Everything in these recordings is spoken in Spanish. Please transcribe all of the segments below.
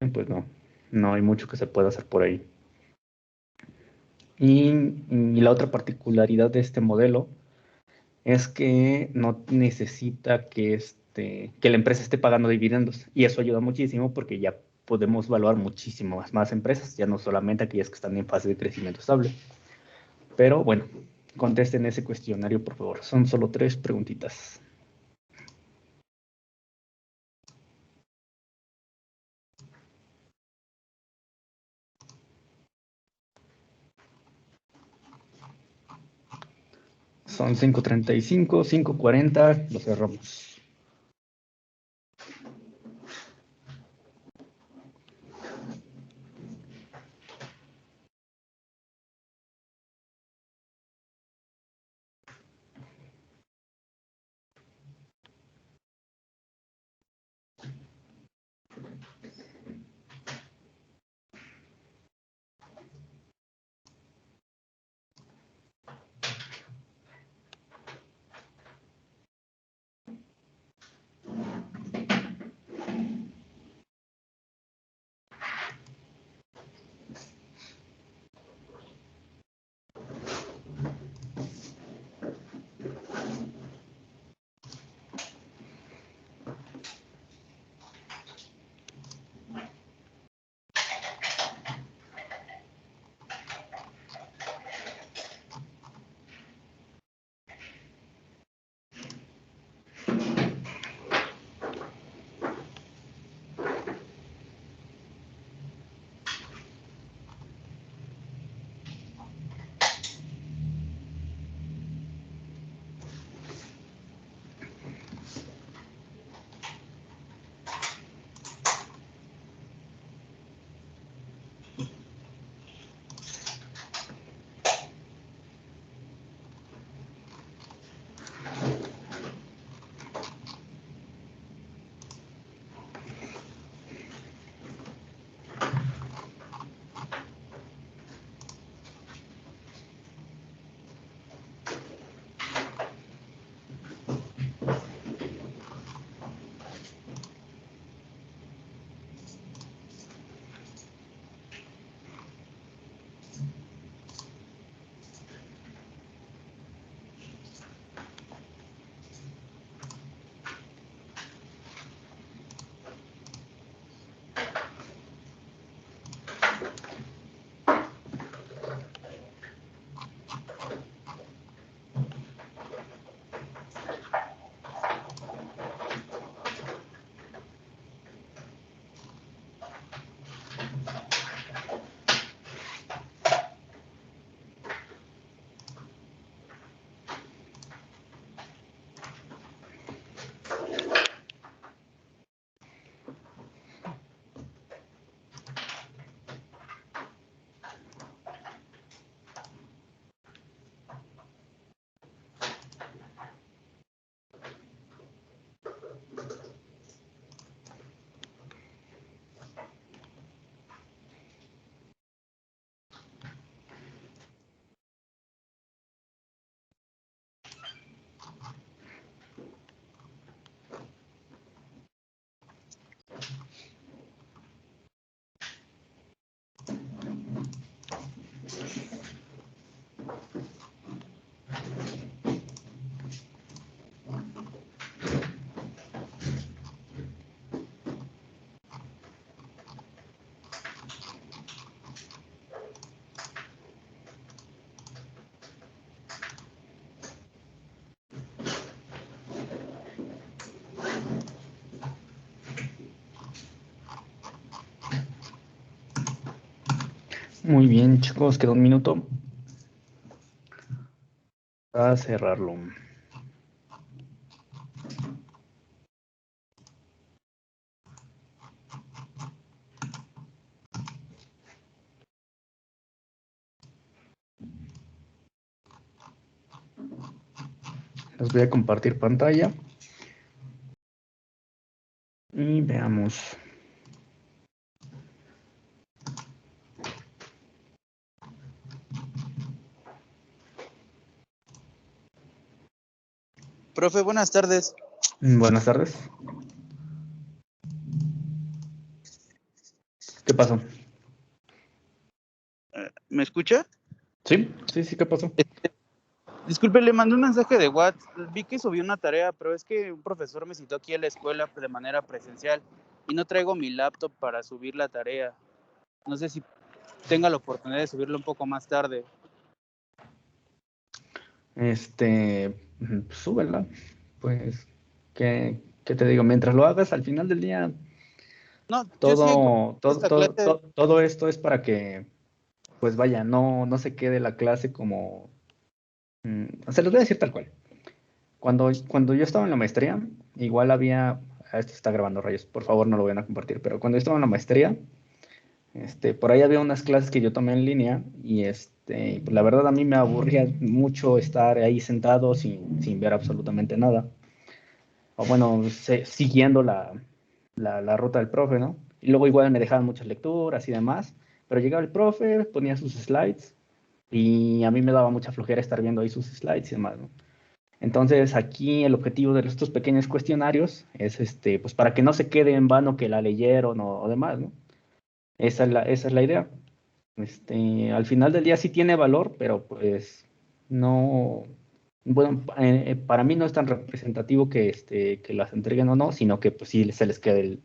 pues no hay mucho que se pueda hacer por ahí. Y la otra particularidad de este modelo es que no necesita que la empresa esté pagando dividendos. Y eso ayuda muchísimo porque ya podemos evaluar muchísimas más empresas, ya no solamente aquellas que están en fase de crecimiento estable. Pero bueno, contesten ese cuestionario, por favor. Son solo 3 preguntitas. Son 5:35, 5:40, lo cerramos. Muy bien, chicos, queda un minuto para cerrarlo. Les voy a compartir pantalla y veamos. Profe, buenas tardes. Buenas tardes. ¿Qué pasó? ¿Me escucha? Sí, ¿qué pasó? Disculpe, le mandé un mensaje de WhatsApp. Vi que subí una tarea, pero es que un profesor me citó aquí a la escuela de manera presencial y no traigo mi laptop para subir la tarea. No sé si tenga la oportunidad de subirlo un poco más tarde. Súbela. Pues, ¿qué te digo? Mientras lo hagas, al final del día, No, yo sí encontré esta clase. todo esto es para que, pues vaya, no se quede la clase como... se los voy a decir tal cual. Cuando yo estaba en la maestría, igual había... Esto está grabando, rayos, por favor no lo vayan a compartir, pero cuando yo estaba en la maestría, por ahí había unas clases que yo tomé en línea y pues la verdad a mí me aburría mucho estar ahí sentado sin ver absolutamente nada. O bueno, siguiendo la ruta del profe, ¿no? Y luego igual me dejaban muchas lecturas y demás, pero llegaba el profe, ponía sus slides y a mí me daba mucha flojera estar viendo ahí sus slides y demás, ¿no? Entonces aquí el objetivo de estos pequeños cuestionarios es pues para que no se quede en vano que la leyeron o demás, ¿no? Esa es la idea. Al final del día sí tiene valor, pero pues no, bueno, para mí no es tan representativo que las entreguen o no, sino que pues sí se les quede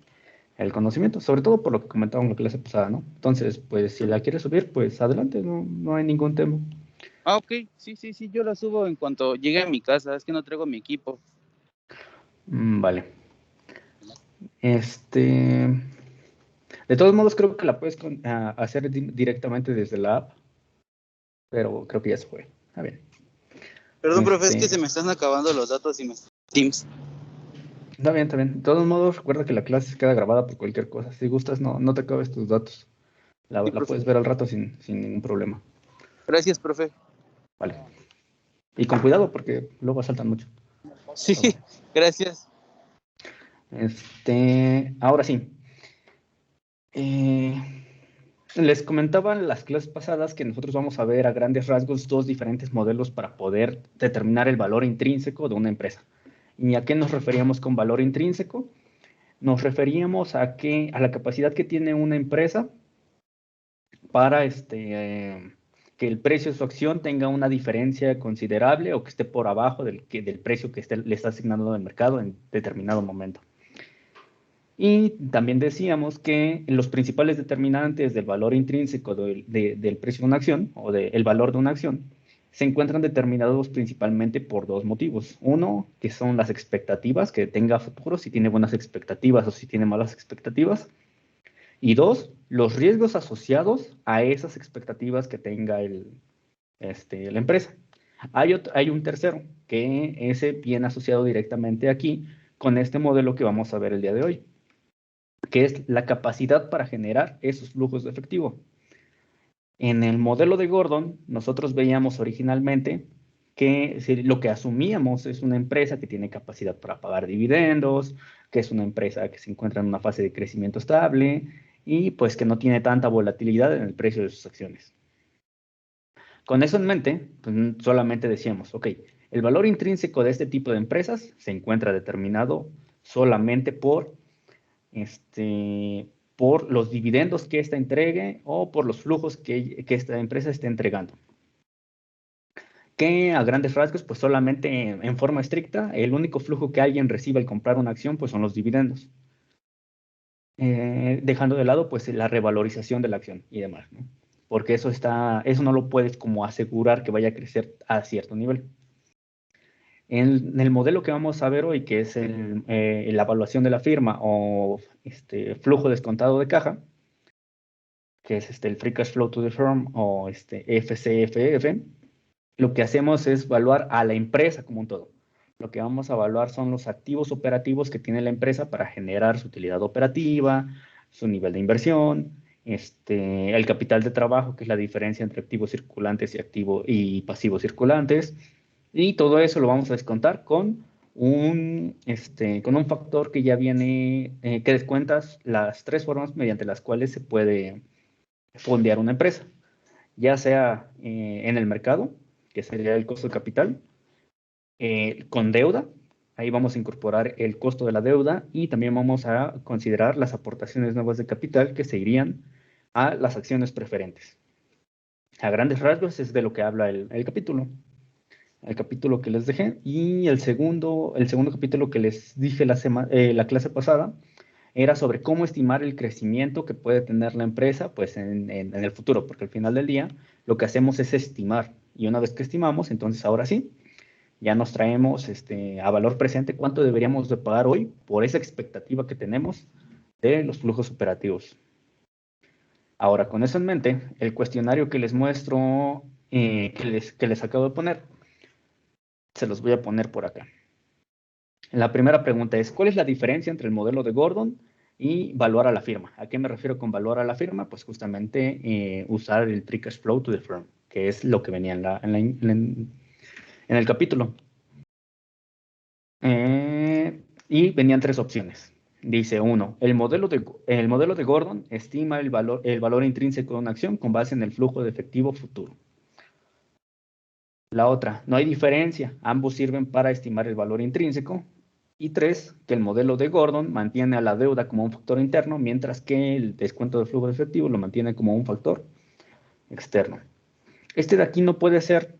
el conocimiento, sobre todo por lo que comentaba en la clase pasada, ¿no? Entonces, pues si la quieres subir, pues adelante, no hay ningún tema. Ah, ok, sí, yo la subo en cuanto llegue a mi casa. Es que no traigo mi equipo. Vale. De todos modos, creo que la puedes hacer directamente desde la app, pero creo que ya se fue. Está bien. Perdón, profe, es que se me están acabando los datos y me... Teams. Está bien, está bien. De todos modos, recuerda que la clase queda grabada por cualquier cosa. Si gustas, no te acabes tus datos. La Sí, profe. puedes ver al rato sin ningún problema. Gracias, profe. Vale. Y con cuidado porque luego saltan mucho. Sí, Bueno, gracias. ahora sí. Les comentaba en las clases pasadas que nosotros vamos a ver a grandes rasgos dos diferentes modelos para poder determinar el valor intrínseco de una empresa. ¿Y a qué nos referíamos con valor intrínseco? Nos referíamos a la capacidad que tiene una empresa para que el precio de su acción tenga una diferencia considerable o que esté por abajo del precio que le está asignando el mercado en determinado momento. Y también decíamos que los principales determinantes del valor intrínseco del precio de una acción o del valor de una acción se encuentran determinados principalmente por dos motivos. Uno, que son las expectativas, que tenga futuro, si tiene buenas expectativas o si tiene malas expectativas. Y dos, los riesgos asociados a esas expectativas que tenga la empresa. Hay un tercero, que ese viene asociado directamente aquí con este modelo que vamos a ver el día de hoy, que es la capacidad para generar esos flujos de efectivo. En el modelo de Gordon, nosotros veíamos originalmente que lo que asumíamos es una empresa que tiene capacidad para pagar dividendos, que es una empresa que se encuentra en una fase de crecimiento estable y pues que no tiene tanta volatilidad en el precio de sus acciones. Con eso en mente, pues, solamente decíamos, ok, el valor intrínseco de este tipo de empresas se encuentra determinado solamente por los dividendos que ésta entregue o por los flujos que esta empresa esté entregando. Que a grandes rasgos, pues solamente en forma estricta, el único flujo que alguien recibe al comprar una acción, pues son los dividendos. Dejando de lado, pues la revalorización de la acción y demás, ¿no? Porque eso no lo puedes como asegurar que vaya a crecer a cierto nivel. En el modelo que vamos a ver hoy, que es la evaluación de la firma o flujo descontado de caja, que es el Free Cash Flow to the Firm o FCFF, lo que hacemos es evaluar a la empresa como un todo. Lo que vamos a evaluar son los activos operativos que tiene la empresa para generar su utilidad operativa, su nivel de inversión, el capital de trabajo, que es la diferencia entre activos circulantes y pasivos circulantes, y todo eso lo vamos a descontar con con un factor que ya viene, que descuentas las tres formas mediante las cuales se puede fondear una empresa, ya sea en el mercado, que sería el costo de capital, con deuda, Ahí vamos a incorporar el costo de la deuda y también vamos a considerar las aportaciones nuevas de capital que se irían a las acciones preferentes. A grandes rasgos es de lo que habla el capítulo. El capítulo que les dejé. Y el segundo capítulo que les dije la clase pasada era sobre cómo estimar el crecimiento que puede tener la empresa pues, en el futuro, porque al final del día lo que hacemos es estimar. Y una vez que estimamos, entonces ahora sí, ya nos traemos a valor presente cuánto deberíamos de pagar hoy por esa expectativa que tenemos de los flujos operativos. Ahora, con eso en mente, el cuestionario que les muestro, que les acabo de poner, se los voy a poner por acá. La primera pregunta es, ¿cuál es la diferencia entre el modelo de Gordon y valuar a la firma? ¿A qué me refiero con valuar a la firma? Pues justamente usar el free cash flow to the firm, que es lo que venía en el capítulo. Y venían tres opciones. Dice uno, el modelo de Gordon estima el valor intrínseco de una acción con base en el flujo de efectivo futuro. La otra, no hay diferencia, ambos sirven para estimar el valor intrínseco. Y tres, que el modelo de Gordon mantiene a la deuda como un factor interno, mientras que el descuento de flujo de efectivo lo mantiene como un factor externo. Este de aquí no puede ser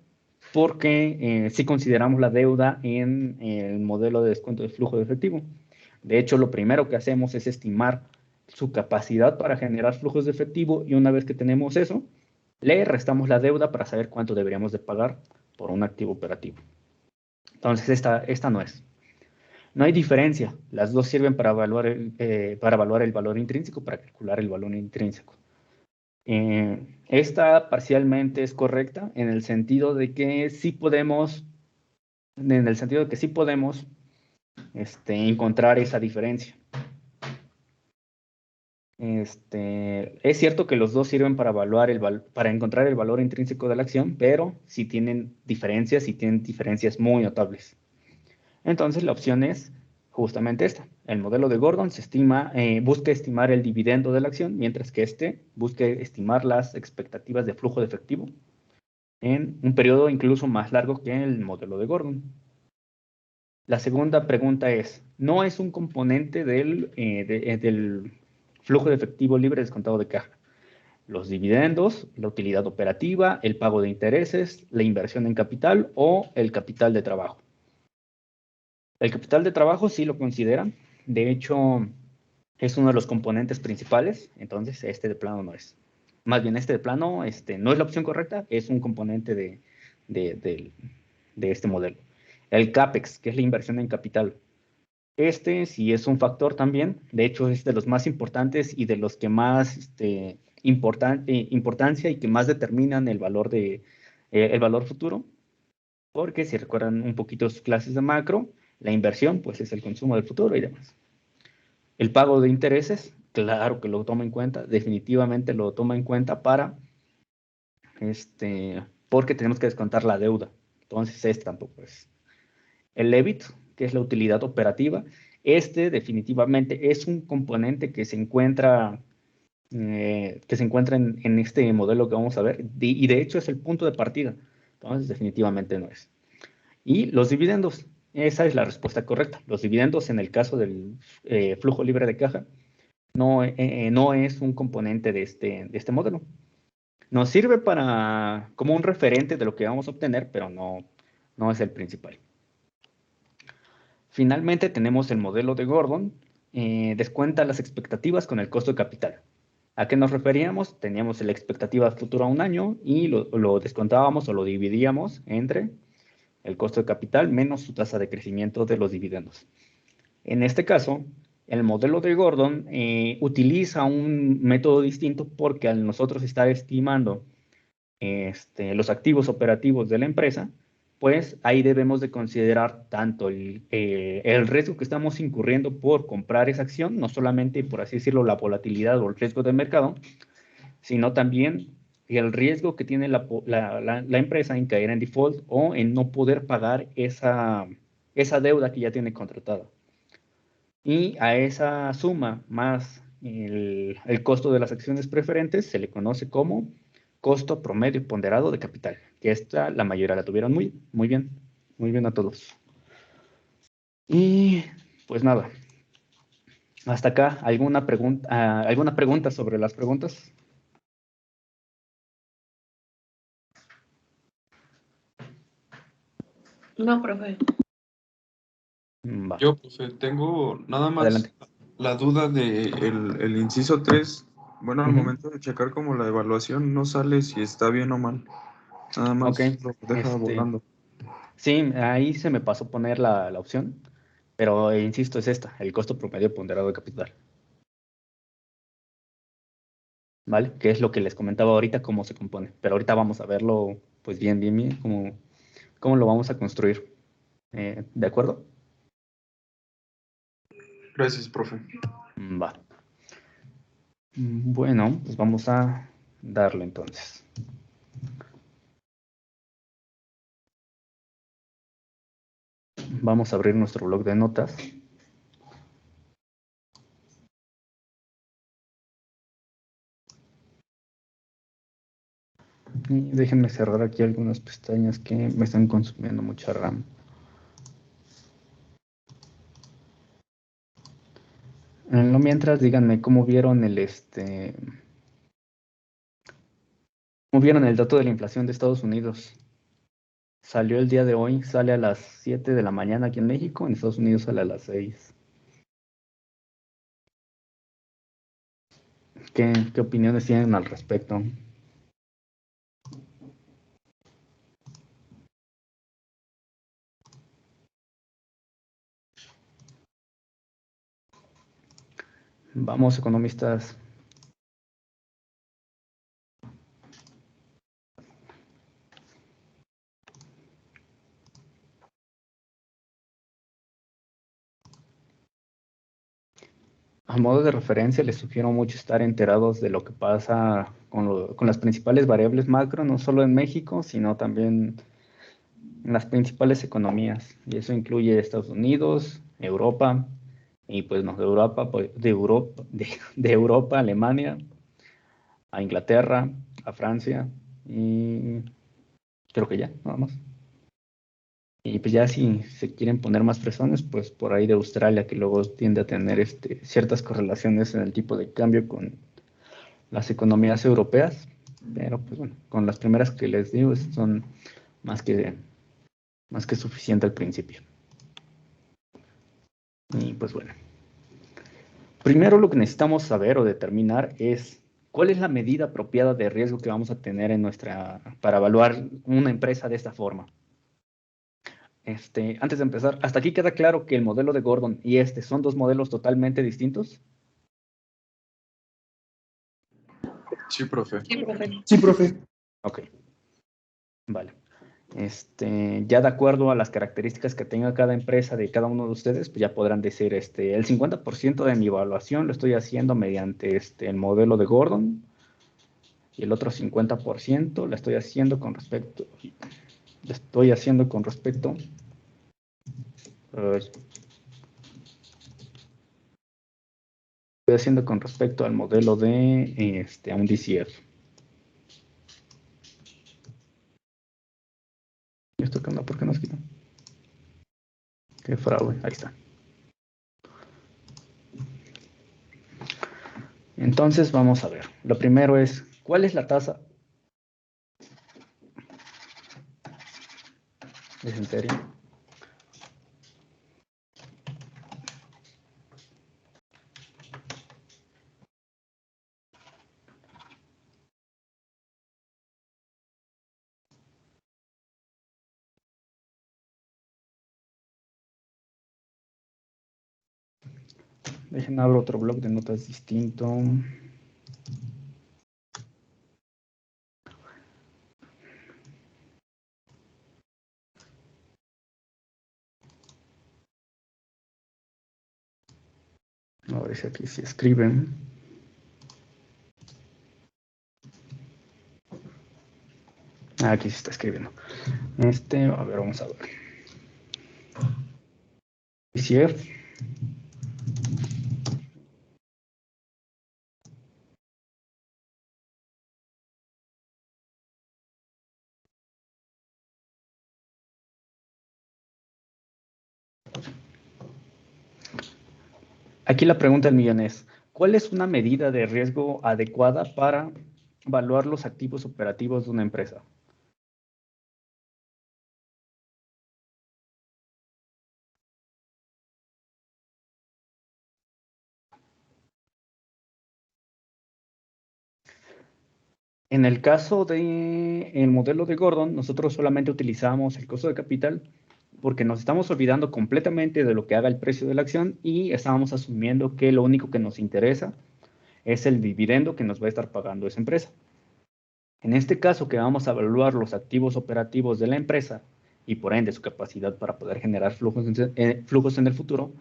porque si consideramos la deuda en el modelo de descuento de flujo de efectivo. De hecho, lo primero que hacemos es estimar su capacidad para generar flujos de efectivo y una vez que tenemos eso, le restamos la deuda para saber cuánto deberíamos de pagar por un activo operativo. Entonces, esta no es. No hay diferencia. Las dos sirven para evaluar el valor intrínseco, para calcular el valor intrínseco. Esta parcialmente es correcta en el sentido de que sí podemos encontrar esa diferencia. Es cierto que los dos sirven para encontrar el valor intrínseco de la acción, pero sí tienen diferencias muy notables. Entonces la opción es justamente esta. El modelo de Gordon busca estimar el dividendo de la acción, mientras que busque estimar las expectativas de flujo de efectivo en un periodo incluso más largo que el modelo de Gordon. La segunda pregunta es, ¿no es un componente del flujo de efectivo libre descontado de caja? Los dividendos, la utilidad operativa, el pago de intereses, la inversión en capital o el capital de trabajo. El capital de trabajo sí lo consideran. De hecho, es uno de los componentes principales. Entonces, este de plano no es. Más bien, este de plano no es la opción correcta. Es un componente de este modelo. El CAPEX, que es la inversión en capital. Sí es un factor también. De hecho, es de los más importantes y de los que más importancia y que más determinan el valor futuro. Porque si recuerdan un poquito sus clases de macro, la inversión pues es el consumo del futuro y demás. El pago de intereses, claro que lo toma en cuenta, definitivamente lo toma en cuenta porque tenemos que descontar la deuda. Entonces tampoco es. El EBIT, que es la utilidad operativa, definitivamente es un componente que se encuentra en este modelo que vamos a ver y de hecho es el punto de partida. Entonces definitivamente no es. Y los dividendos, esa es la respuesta correcta. Los dividendos en el caso del flujo libre de caja no es un componente de este modelo. Nos sirve como un referente de lo que vamos a obtener, pero no es el principal. Finalmente tenemos el modelo de Gordon, descuenta las expectativas con el costo de capital. ¿A qué nos referíamos? Teníamos la expectativa futura a un año y lo descontábamos o lo dividíamos entre el costo de capital menos su tasa de crecimiento de los dividendos. En este caso, el modelo de Gordon utiliza un método distinto porque al nosotros estar estimando los activos operativos de la empresa, pues ahí debemos de considerar tanto el riesgo que estamos incurriendo por comprar esa acción, no solamente, por así decirlo, la volatilidad o el riesgo del mercado, sino también el riesgo que tiene la empresa en caer en default o en no poder pagar esa deuda que ya tiene contratada. Y a esa suma más el costo de las acciones preferentes se le conoce como costo promedio ponderado de capital, que la mayoría la tuvieron muy bien a todos. Y pues nada, hasta acá, ¿alguna pregunta sobre las preguntas? No, profe. Va, Yo, profe, tengo nada más adelante. la duda de el inciso 3. Bueno, al Ujú. momento de checar como la evaluación no sale si está bien o mal. Nada Ok, más lo deja volando. sí, ahí se me pasó poner la opción, pero insisto, es esta, el costo promedio ponderado de capital, ¿vale? Que es lo que les comentaba ahorita, cómo se compone. Pero ahorita vamos a verlo, pues bien, cómo lo vamos a construir. ¿De acuerdo? Gracias, profe. Va. Bueno, pues vamos a darle entonces. Vamos a abrir nuestro blog de notas. Y déjenme cerrar aquí algunas pestañas que me están consumiendo mucha RAM. En lo mientras, díganme cómo vieron cómo vieron el dato de la inflación de Estados Unidos. Salió el día de hoy, sale a las 7 de la mañana aquí en México, en Estados Unidos sale a las 6. ¿Qué opiniones tienen al respecto? Vamos, economistas. A modo de referencia, les sugiero mucho estar enterados de lo que pasa con las principales variables macro, no solo en México, sino también en las principales economías. Y eso incluye Estados Unidos, Europa, y pues no, de Europa, de Europa, Alemania, a Inglaterra, a Francia, y creo que ya, nada más. Y pues ya si se quieren poner más fresones, pues por ahí de Australia, que luego tiende a tener ciertas correlaciones en el tipo de cambio con las economías europeas, pero pues bueno, con las primeras que les digo son más que, más que suficiente al principio. Y pues bueno, primero lo que necesitamos saber o determinar es cuál es la medida apropiada de riesgo que vamos a tener para evaluar una empresa de esta forma. Antes de empezar, ¿hasta aquí queda claro que el modelo de Gordon y son dos modelos totalmente distintos? Sí, profe. Sí, profe. Sí, profe. Ok, vale. Ya de acuerdo a las características que tenga cada empresa de cada uno de ustedes, pues ya podrán decir, el 50% de mi evaluación lo estoy haciendo mediante el modelo de Gordon y el otro 50% lo estoy haciendo con respecto, estoy haciendo con respecto al modelo de a un DCF. ¿Y esto qué onda? ¿Por qué nos quita? Qué fraude, ahí está. Entonces vamos a ver. Lo primero es, ¿cuál es la tasa? ¿Es en serio? Dejen abrir otro blog de notas distinto. A ver si aquí se escriben. Aquí se está escribiendo. A ver, vamos a ver. DCF. Aquí la pregunta del millón es, ¿cuál es una medida de riesgo adecuada para evaluar los activos operativos de una empresa? En el caso del modelo de Gordon, nosotros solamente utilizamos el costo de capital porque nos estamos olvidando completamente de lo que haga el precio de la acción y estábamos asumiendo que lo único que nos interesa es el dividendo que nos va a estar pagando esa empresa. En este caso, que vamos a evaluar los activos operativos de la empresa y por ende su capacidad para poder generar flujos en el futuro,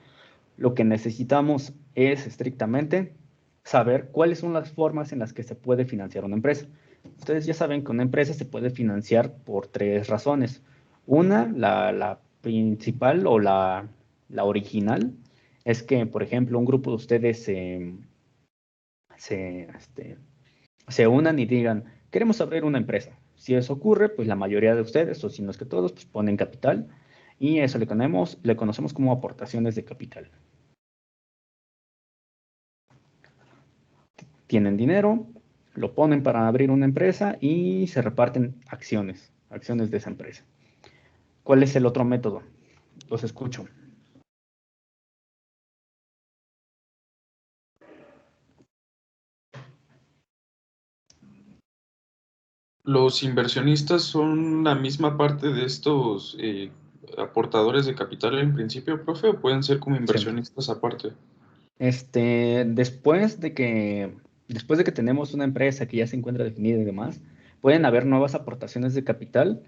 lo que necesitamos es estrictamente saber cuáles son las formas en las que se puede financiar una empresa. Ustedes ya saben que una empresa se puede financiar por tres razones. Una, la principal o la original, es que, por ejemplo, un grupo de ustedes se, este, se unan y digan, queremos abrir una empresa. Si eso ocurre, pues la mayoría de ustedes, o si no es que todos, pues ponen capital y eso le conocemos como aportaciones de capital. Tienen dinero, lo ponen para abrir una empresa y se reparten acciones de esa empresa. ¿Cuál es el otro método? Los escucho. ¿Los inversionistas son la misma parte de estos aportadores de capital en principio, profe, o pueden ser como Sí. inversionistas aparte? Después de que tenemos una empresa que ya se encuentra definida y demás, pueden haber nuevas aportaciones de capital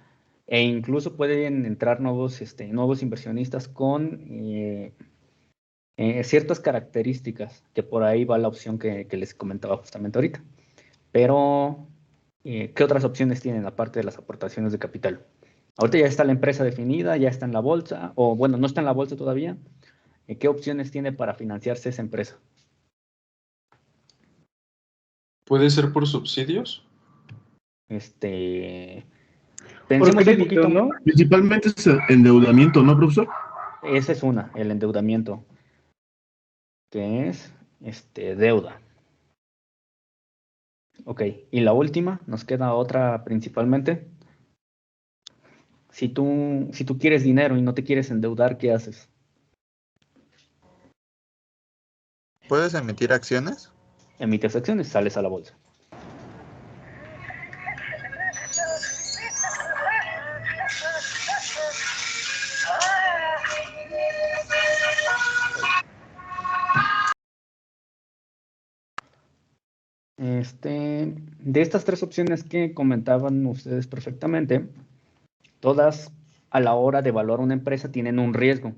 e incluso pueden entrar nuevos inversionistas con ciertas características, que por ahí va la opción que les comentaba justamente ahorita. Pero, ¿qué otras opciones tienen aparte de las aportaciones de capital? Ahorita ya está la empresa definida, ya está en la bolsa, o bueno, no está en la bolsa todavía. ¿Qué opciones tiene para financiarse esa empresa? ¿Puede ser por subsidios? Este, Por Pensemos un crédito, poquito, ¿no? Principalmente es endeudamiento, ¿no, profesor? esa es una, el endeudamiento, que es deuda. Ok, y la última, nos queda otra principalmente. Si tú quieres dinero y no te quieres endeudar, ¿qué haces? ¿Puedes emitir acciones? Emites acciones, sales a la bolsa. De estas tres opciones que comentaban ustedes perfectamente, todas a la hora de evaluar una empresa tienen un riesgo.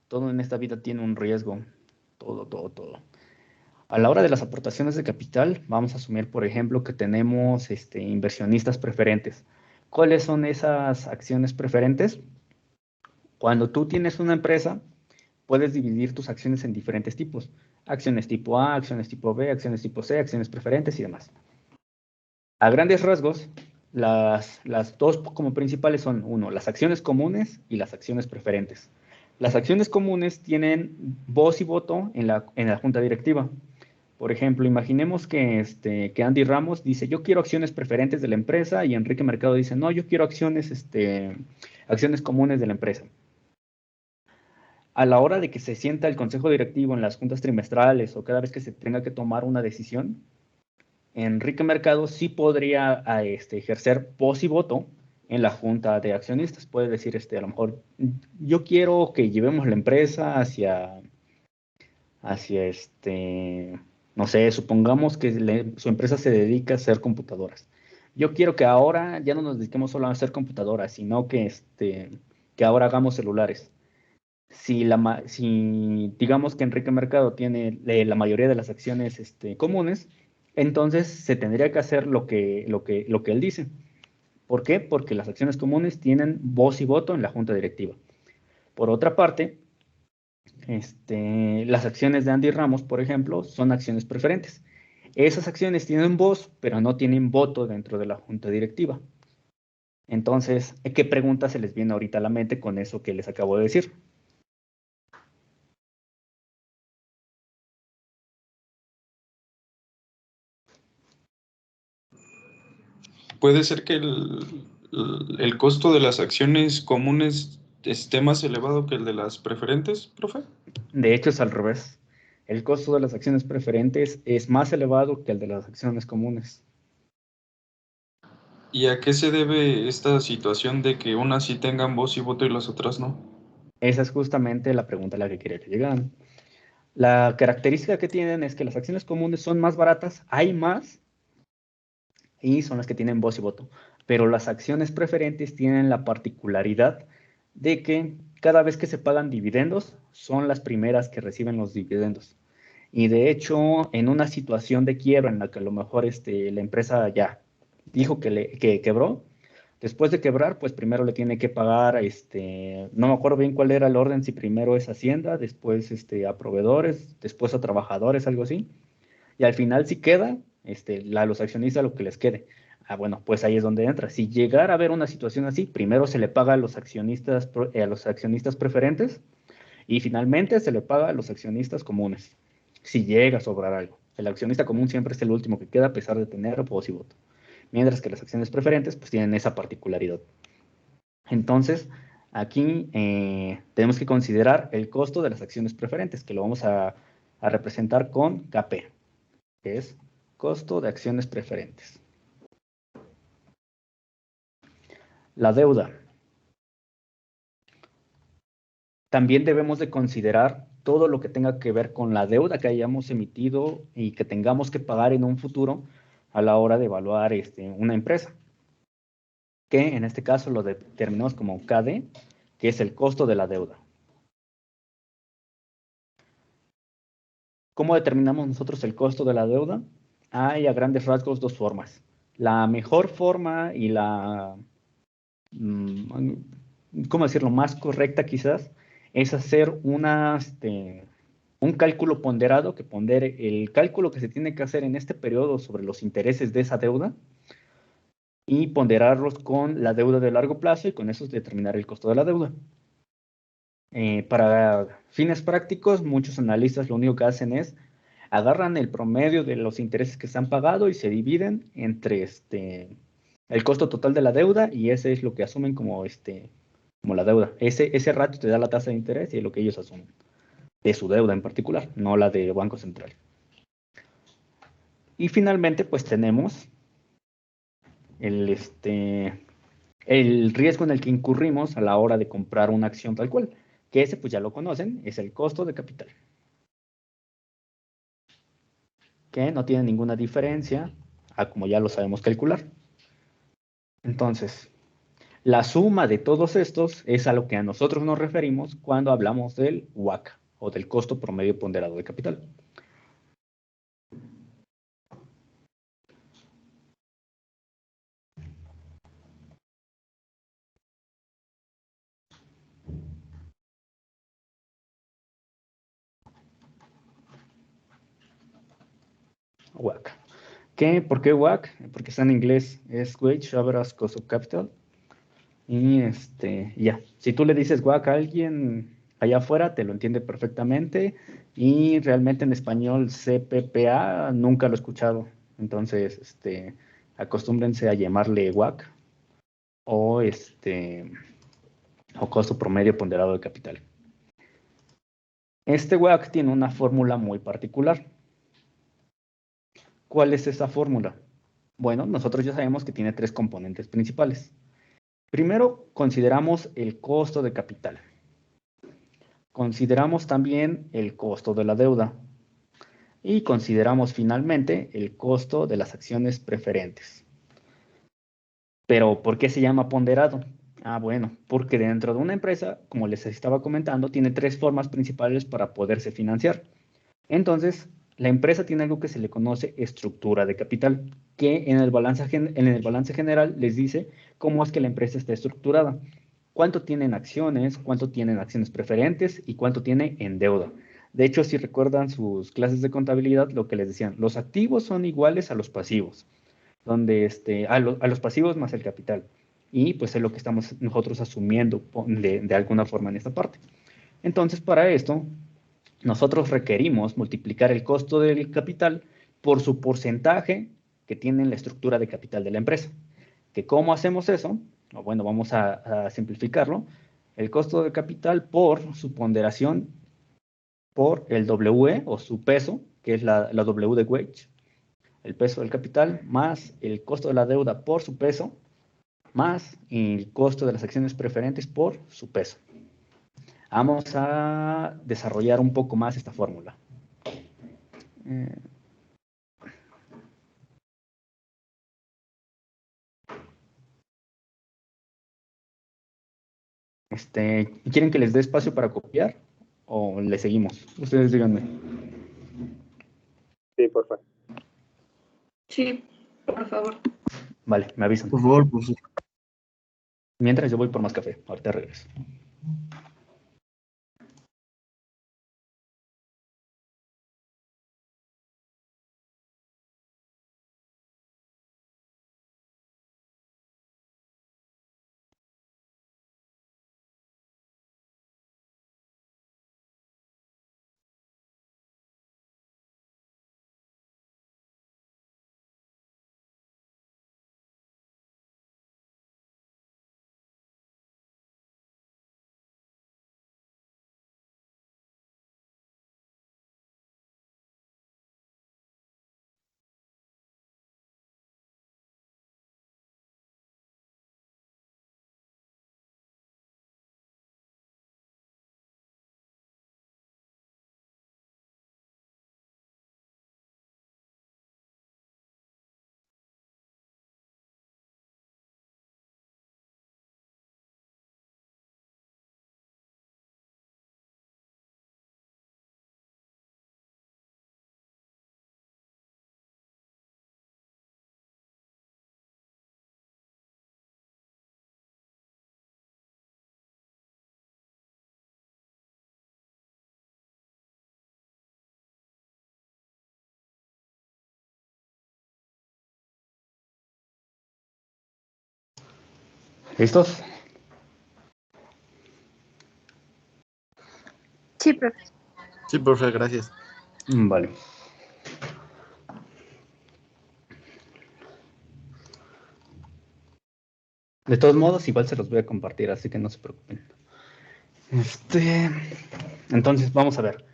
Todo en esta vida tiene un riesgo. Todo, todo, todo. A la hora de las aportaciones de capital, vamos a asumir, por ejemplo, que tenemos inversionistas preferentes. ¿Cuáles son esas acciones preferentes? Cuando tú tienes una empresa, puedes dividir tus acciones en diferentes tipos. Acciones tipo A, acciones tipo B, acciones tipo C, acciones preferentes y demás. A grandes rasgos, las dos como principales son, uno, las acciones comunes y las acciones preferentes. Las acciones comunes tienen voz y voto en la junta directiva. Por ejemplo, imaginemos que Andy Ramos dice, yo quiero acciones preferentes de la empresa y Enrique Mercado dice, no, yo quiero acciones comunes de la empresa. A la hora de que se sienta el consejo directivo en las juntas trimestrales o cada vez que se tenga que tomar una decisión, Enrique Mercado sí podría ejercer voz y voto en la junta de accionistas. Puede decir, a lo mejor, yo quiero que llevemos la empresa hacia no sé, supongamos que su empresa se dedica a hacer computadoras. Yo quiero que ahora ya no nos dediquemos solo a hacer computadoras, sino que ahora hagamos celulares. Si digamos que Enrique Mercado tiene la mayoría de las acciones comunes, entonces se tendría que hacer lo que él dice. ¿Por qué? Porque las acciones comunes tienen voz y voto en la junta directiva. Por otra parte, las acciones de Andy Ramos, por ejemplo, son acciones preferentes. Esas acciones tienen voz, pero no tienen voto dentro de la junta directiva. Entonces, ¿qué pregunta se les viene ahorita a la mente con eso que les acabo de decir? puede ser que el costo de las acciones comunes esté más elevado que el de las preferentes, profe. De hecho, es al revés. El costo de las acciones preferentes es más elevado que el de las acciones comunes. ¿Y a qué se debe esta situación de que unas sí tengan voz y voto y las otras no? Esa es justamente la pregunta a la que quería que llegaran. La característica que tienen es que las acciones comunes son más baratas, hay más, y son las que tienen voz y voto. Pero las acciones preferentes tienen la particularidad de que cada vez que se pagan dividendos, son las primeras que reciben los dividendos. Y de hecho, en una situación de quiebra en la que a lo mejor la empresa ya dijo que quebró, después de quebrar, pues primero le tiene que pagar, no me acuerdo bien cuál era el orden, si primero es Hacienda, después a proveedores, después a trabajadores, algo así. Y al final si queda, los accionistas lo que les quede. Ah, bueno, pues ahí es donde entra. Si llegara a haber una situación así, primero se le paga a los accionistas preferentes y finalmente se le paga a los accionistas comunes. Si llega a sobrar algo. El accionista común siempre es el último que queda a pesar de tener voz y voto. Mientras que las acciones preferentes pues tienen esa particularidad. Entonces, aquí tenemos que considerar el costo de las acciones preferentes, que lo vamos a representar con KP, que es costo de acciones preferentes. La deuda. También debemos de considerar todo lo que tenga que ver con la deuda que hayamos emitido y que tengamos que pagar en un futuro a la hora de evaluar una empresa, que en este caso lo determinamos como KD, que es el costo de la deuda. ¿Cómo determinamos nosotros el costo de la deuda? Hay a grandes rasgos dos formas. La mejor forma y la, ¿cómo decirlo?, más correcta quizás, es hacer un cálculo ponderado que pondere el cálculo que se tiene que hacer en este periodo sobre los intereses de esa deuda y ponderarlos con la deuda de largo plazo y con eso determinar el costo de la deuda. Para fines prácticos, muchos analistas lo único que hacen es agarran el promedio de los intereses que se han pagado y se dividen entre el costo total de la deuda y ese es lo que asumen como la deuda. Ese ratio te da la tasa de interés y es lo que ellos asumen de su deuda en particular, no la de Banco Central. Y finalmente, pues tenemos el riesgo en el que incurrimos a la hora de comprar una acción tal cual, que ese pues ya lo conocen, es el costo de capital, que no tiene ninguna diferencia a como ya lo sabemos calcular. Entonces, la suma de todos estos es a lo que a nosotros nos referimos cuando hablamos del WACC, o del costo promedio ponderado de capital. WACC. ¿Por qué WACC? Porque está en inglés, es Weighted Average Cost of Capital. Y ya, si tú le dices WACC a alguien allá afuera, te lo entiende perfectamente. Y realmente en español CPPA nunca lo he escuchado. Entonces, acostúmbrense a llamarle WACC o costo promedio ponderado de capital. Este WACC tiene una fórmula muy particular. ¿Cuál es esa fórmula? Bueno, nosotros ya sabemos que tiene tres componentes principales. Primero, consideramos el costo de capital. Consideramos también el costo de la deuda. Y consideramos finalmente el costo de las acciones preferentes. Pero, ¿por qué se llama ponderado? Ah, bueno, porque dentro de una empresa, como les estaba comentando, tiene tres formas principales para poderse financiar. Entonces, la empresa tiene algo que se le conoce estructura de capital, que en el balance general les dice cómo es que la empresa está estructurada. Cuánto tienen acciones, cuánto tienen acciones preferentes y cuánto tiene en deuda. De hecho, si recuerdan sus clases de contabilidad, lo que les decían, los activos son iguales a los pasivos, donde a los pasivos más el capital. Y pues es lo que estamos nosotros asumiendo de alguna forma en esta parte. Entonces, para esto, nosotros requerimos multiplicar el costo del capital por su porcentaje que tiene en la estructura de capital de la empresa. ¿Que cómo hacemos eso? O bueno, vamos a simplificarlo. El costo de capital por su ponderación por el W o su peso, que es la W de wage, el peso del capital, más el costo de la deuda por su peso, más el costo de las acciones preferentes por su peso. Vamos a desarrollar un poco más esta fórmula. ¿Quieren que les dé espacio para copiar o le seguimos? Ustedes díganme. Sí, por favor. Sí, por favor. Vale, me avisan. Por favor, profesor. Mientras yo voy por más café. Ahorita regreso. ¿Listos? Sí, profe. Sí, profe, gracias. Vale. De todos modos, igual se los voy a compartir, así que no se preocupen. Entonces, vamos a ver.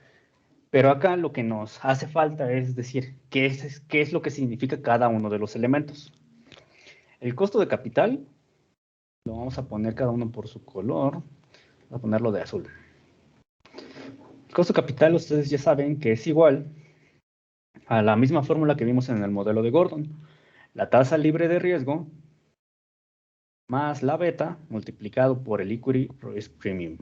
Pero acá lo que nos hace falta es decir, qué es lo que significa cada uno de los elementos. El costo de capital, lo vamos a poner cada uno por su color. Voy a ponerlo de azul. El costo de capital, ustedes ya saben que es igual a la misma fórmula que vimos en el modelo de Gordon. La tasa libre de riesgo más la beta multiplicado por el equity risk premium.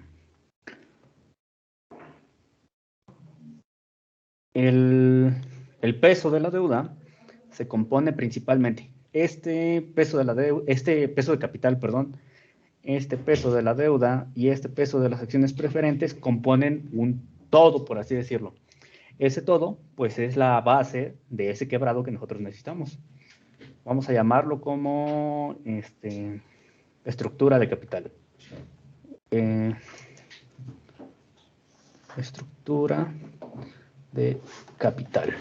El peso de la deuda se compone principalmente este peso de capital, perdón, este peso de la deuda y este peso de las acciones preferentes componen un todo, por así decirlo. Ese todo, pues, es la base de ese quebrado que nosotros necesitamos. Vamos a llamarlo como estructura de capital. Estructura de capital.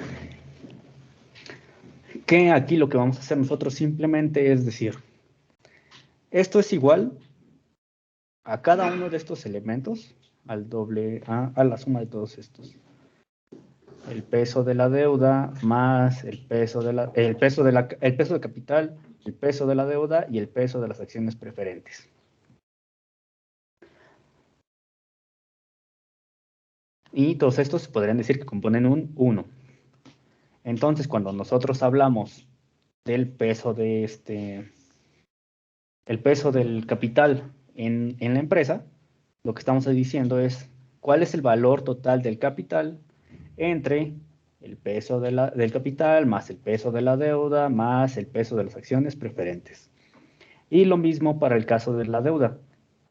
Que aquí lo que vamos a hacer nosotros simplemente es decir, esto es igual a cada uno de estos elementos, a la suma de todos estos. El peso de la deuda más el peso de capital, el peso de la deuda y el peso de las acciones preferentes. Y todos estos podrían decir que componen un 1. Entonces, cuando nosotros hablamos del peso el peso del capital en la empresa, lo que estamos diciendo es cuál es el valor total del capital entre el peso del capital más el peso de la deuda más el peso de las acciones preferentes. Y lo mismo para el caso de la deuda.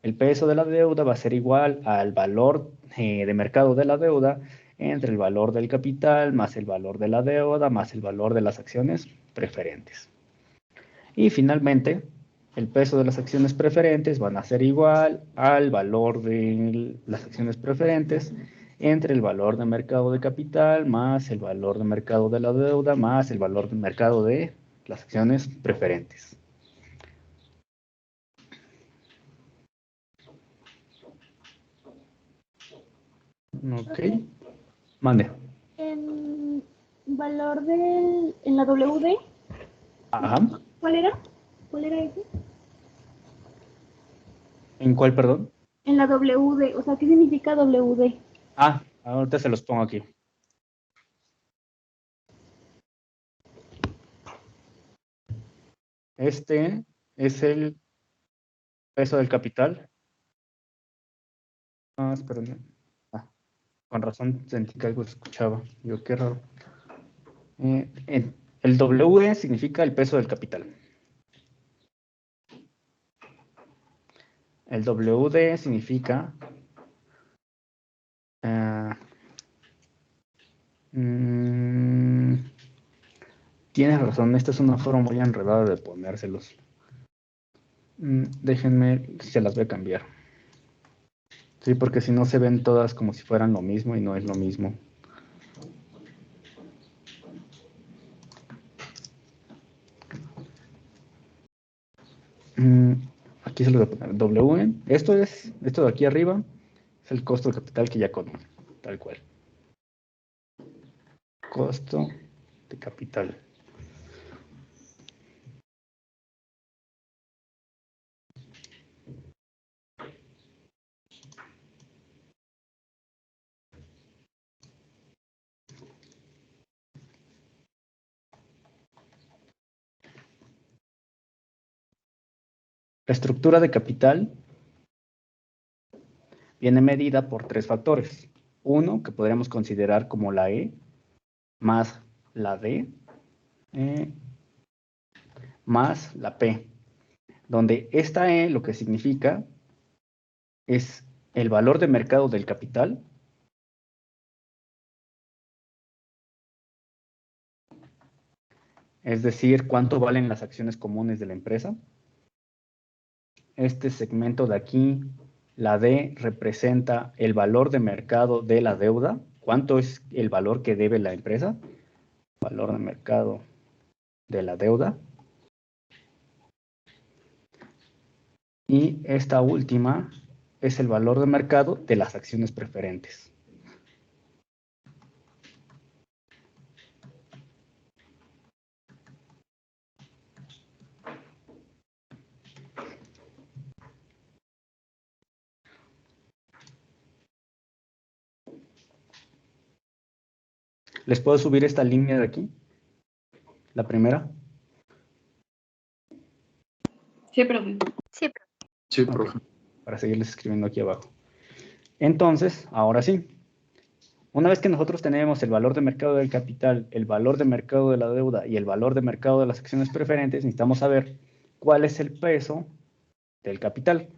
El peso de la deuda va a ser igual al valor de mercado de la deuda entre el valor del capital más el valor de la deuda más el valor de las acciones preferentes. Y finalmente, el peso de las acciones preferentes van a ser igual al valor de las acciones preferentes entre el valor de mercado de capital más el valor de mercado de la deuda más el valor de mercado de las acciones preferentes. Ok. Mande. En valor en la WD, Ajá. ¿cuál era? ¿Cuál era ese? ¿En cuál, perdón? En la WD, o sea, ¿qué significa WD? Ah, ahorita se los pongo aquí. Este es el peso del capital. Ah, espérame. Ah, con razón sentí que algo se escuchaba. Yo, qué raro. El W significa el peso del capital. El WD significa tienes razón, esta es una forma muy enredada de ponérselos. Déjenme, se las voy a cambiar. Sí, porque si no se ven todas como si fueran lo mismo y no es lo mismo. Aquí se lo voy a poner W. Esto de aquí arriba es el costo de capital que ya conocen, tal cual. Costo de capital. La estructura de capital viene medida por tres factores. Uno, que podríamos considerar como la E, más la D, más la P, donde esta E lo que significa es el valor de mercado del capital es decir, cuánto valen las acciones comunes de la empresa. Este segmento de aquí, la D, representa el valor de mercado de la deuda. ¿Cuánto es el valor que debe la empresa? Valor de mercado de la deuda. Y esta última es el valor de mercado de las acciones preferentes. ¿Les puedo subir esta línea de aquí? La primera. Sí, profe. Sí, Ok, profe. para seguirles escribiendo aquí abajo. Entonces, ahora sí. Una vez que nosotros tenemos el valor de mercado del capital, el valor de mercado de la deuda y el valor de mercado de las acciones preferentes, necesitamos saber cuál es el peso del capital.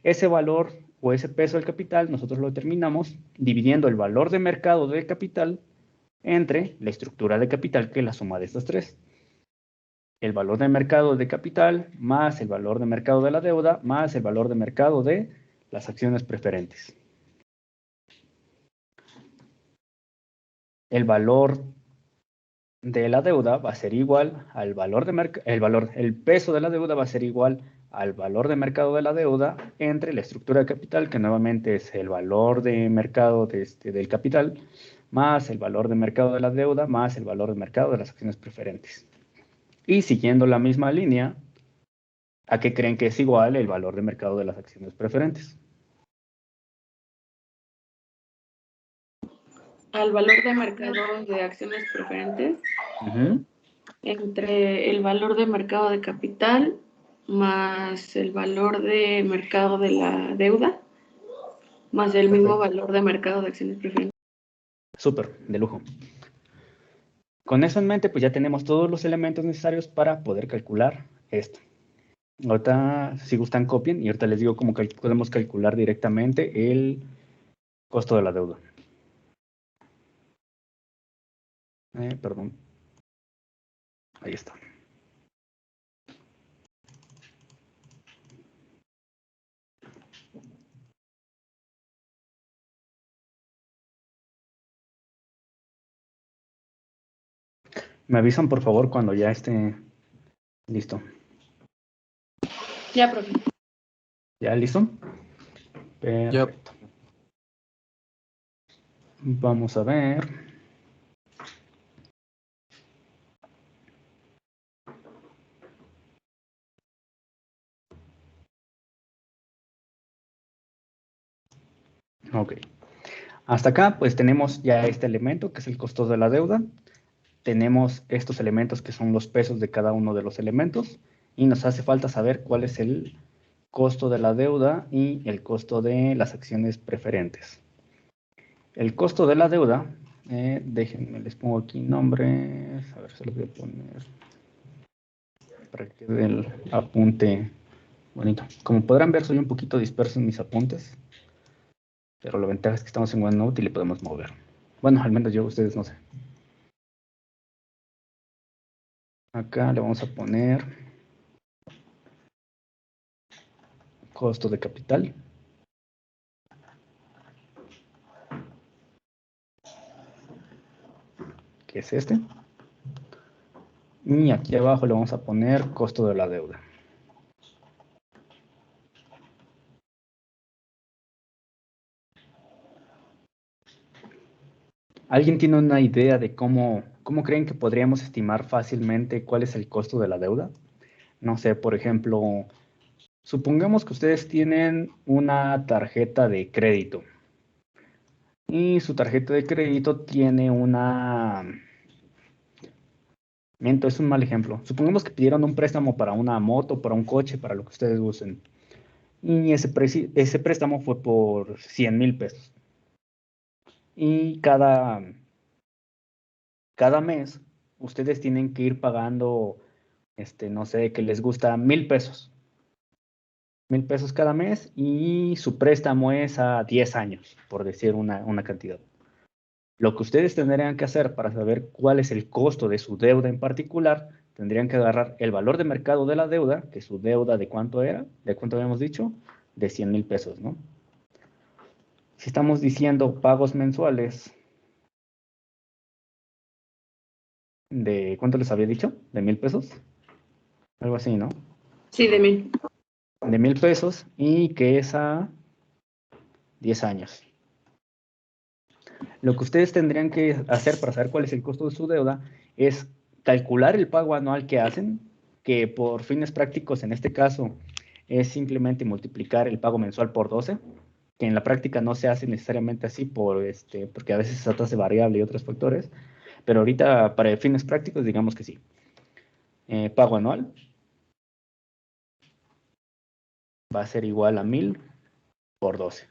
Ese valor o ese peso del capital nosotros lo determinamos dividiendo el valor de mercado del capital entre la estructura de capital, que es la suma de estas tres. El valor de mercado de capital más el valor de mercado de la deuda más el valor de mercado de las acciones preferentes. El valor de la deuda va a ser igual al valor de el peso de la deuda va a ser igual al valor de mercado de la deuda entre la estructura de capital, que nuevamente es el valor de mercado del capital, más el valor de mercado de la deuda, más el valor de mercado de las acciones preferentes. Y siguiendo la misma línea, ¿a qué creen que es igual el valor de mercado de las acciones preferentes? Al valor de mercado de acciones preferentes entre el valor de mercado de capital más el valor de mercado de la deuda más el mismo valor de mercado de acciones preferentes. Súper, de lujo. Con eso en mente, pues ya tenemos todos los elementos necesarios para poder calcular esto. Ahorita, si gustan, copien y ahorita les digo cómo podemos calcular directamente el costo de la deuda. Perdón. Ahí está. Me avisan, por favor, cuando ya esté listo. Ya, profe. ¿Ya listo? Perfecto. Vamos a ver. Ok. Hasta acá, pues tenemos ya este elemento que es el costo de la deuda. Tenemos estos elementos que son los pesos de cada uno de los elementos. Y nos hace falta saber cuál es el costo de la deuda y el costo de las acciones preferentes. El costo de la deuda, déjenme, les pongo aquí nombres. A ver, se los voy a poner para que quede el apunte bonito. Como podrán ver, soy un poquito disperso en mis apuntes. Pero la ventaja es que estamos en OneNote y le podemos mover. Bueno, al menos yo, ustedes no sé. Acá le vamos a poner costo de capital. Que es este. Y aquí abajo le vamos a poner costo de la deuda. ¿Alguien tiene una idea de cómo creen que podríamos estimar fácilmente cuál es el costo de la deuda? No sé, por ejemplo, supongamos que ustedes tienen una tarjeta de crédito. Y su tarjeta de crédito tiene una... Miento, es un mal ejemplo. Supongamos que pidieron un préstamo para una moto, para un coche, para lo que ustedes usen. Y ese préstamo fue por 100,000 pesos. Y cada mes ustedes tienen que ir pagando, no sé, que les gusta 1,000 pesos. 1,000 pesos cada mes y su préstamo es a 10 años, por decir una cantidad. Lo que ustedes tendrían que hacer para saber cuál es el costo de su deuda en particular, tendrían que agarrar el valor de mercado de la deuda, que su deuda de cuánto era, de cuánto habíamos dicho, de 100,000 pesos, ¿no? Si estamos diciendo pagos mensuales de, ¿cuánto les había dicho? ¿De 1,000 pesos? Algo así, ¿no? Sí, de 1,000. De 1,000 pesos y que es a 10 años. Lo que ustedes tendrían que hacer para saber cuál es el costo de su deuda es calcular el pago anual que hacen, que por fines prácticos en este caso es simplemente multiplicar el pago mensual por 12, que en la práctica no se hace necesariamente así porque a veces se trata de variable y otros factores, pero ahorita para fines prácticos digamos que sí. Pago anual va a ser igual a 1,000 por 12.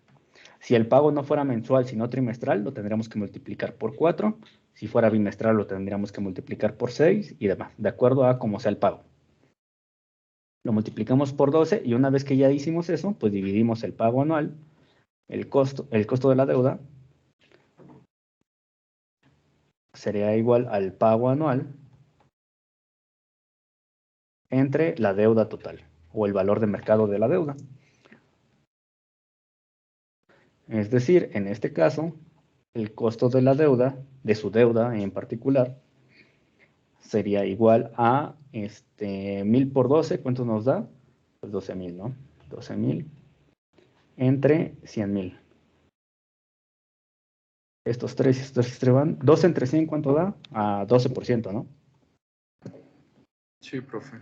Si el pago no fuera mensual, sino trimestral, lo tendríamos que multiplicar por 4. Si fuera bimestral, lo tendríamos que multiplicar por 6 y demás, de acuerdo a cómo sea el pago. Lo multiplicamos por 12 y una vez que ya hicimos eso, pues dividimos el pago anual, el costo de la deuda, sería igual al pago anual entre la deuda total o el valor de mercado de la deuda. Es decir, en este caso, el costo de la deuda, de su deuda en particular, sería igual a 1,000 por 12, ¿cuánto nos da? Pues 12,000, ¿no? 12,000 entre 100,000. Estos tres van. 12 entre 100, ¿cuánto da? A 12%, ¿no? Sí, profe.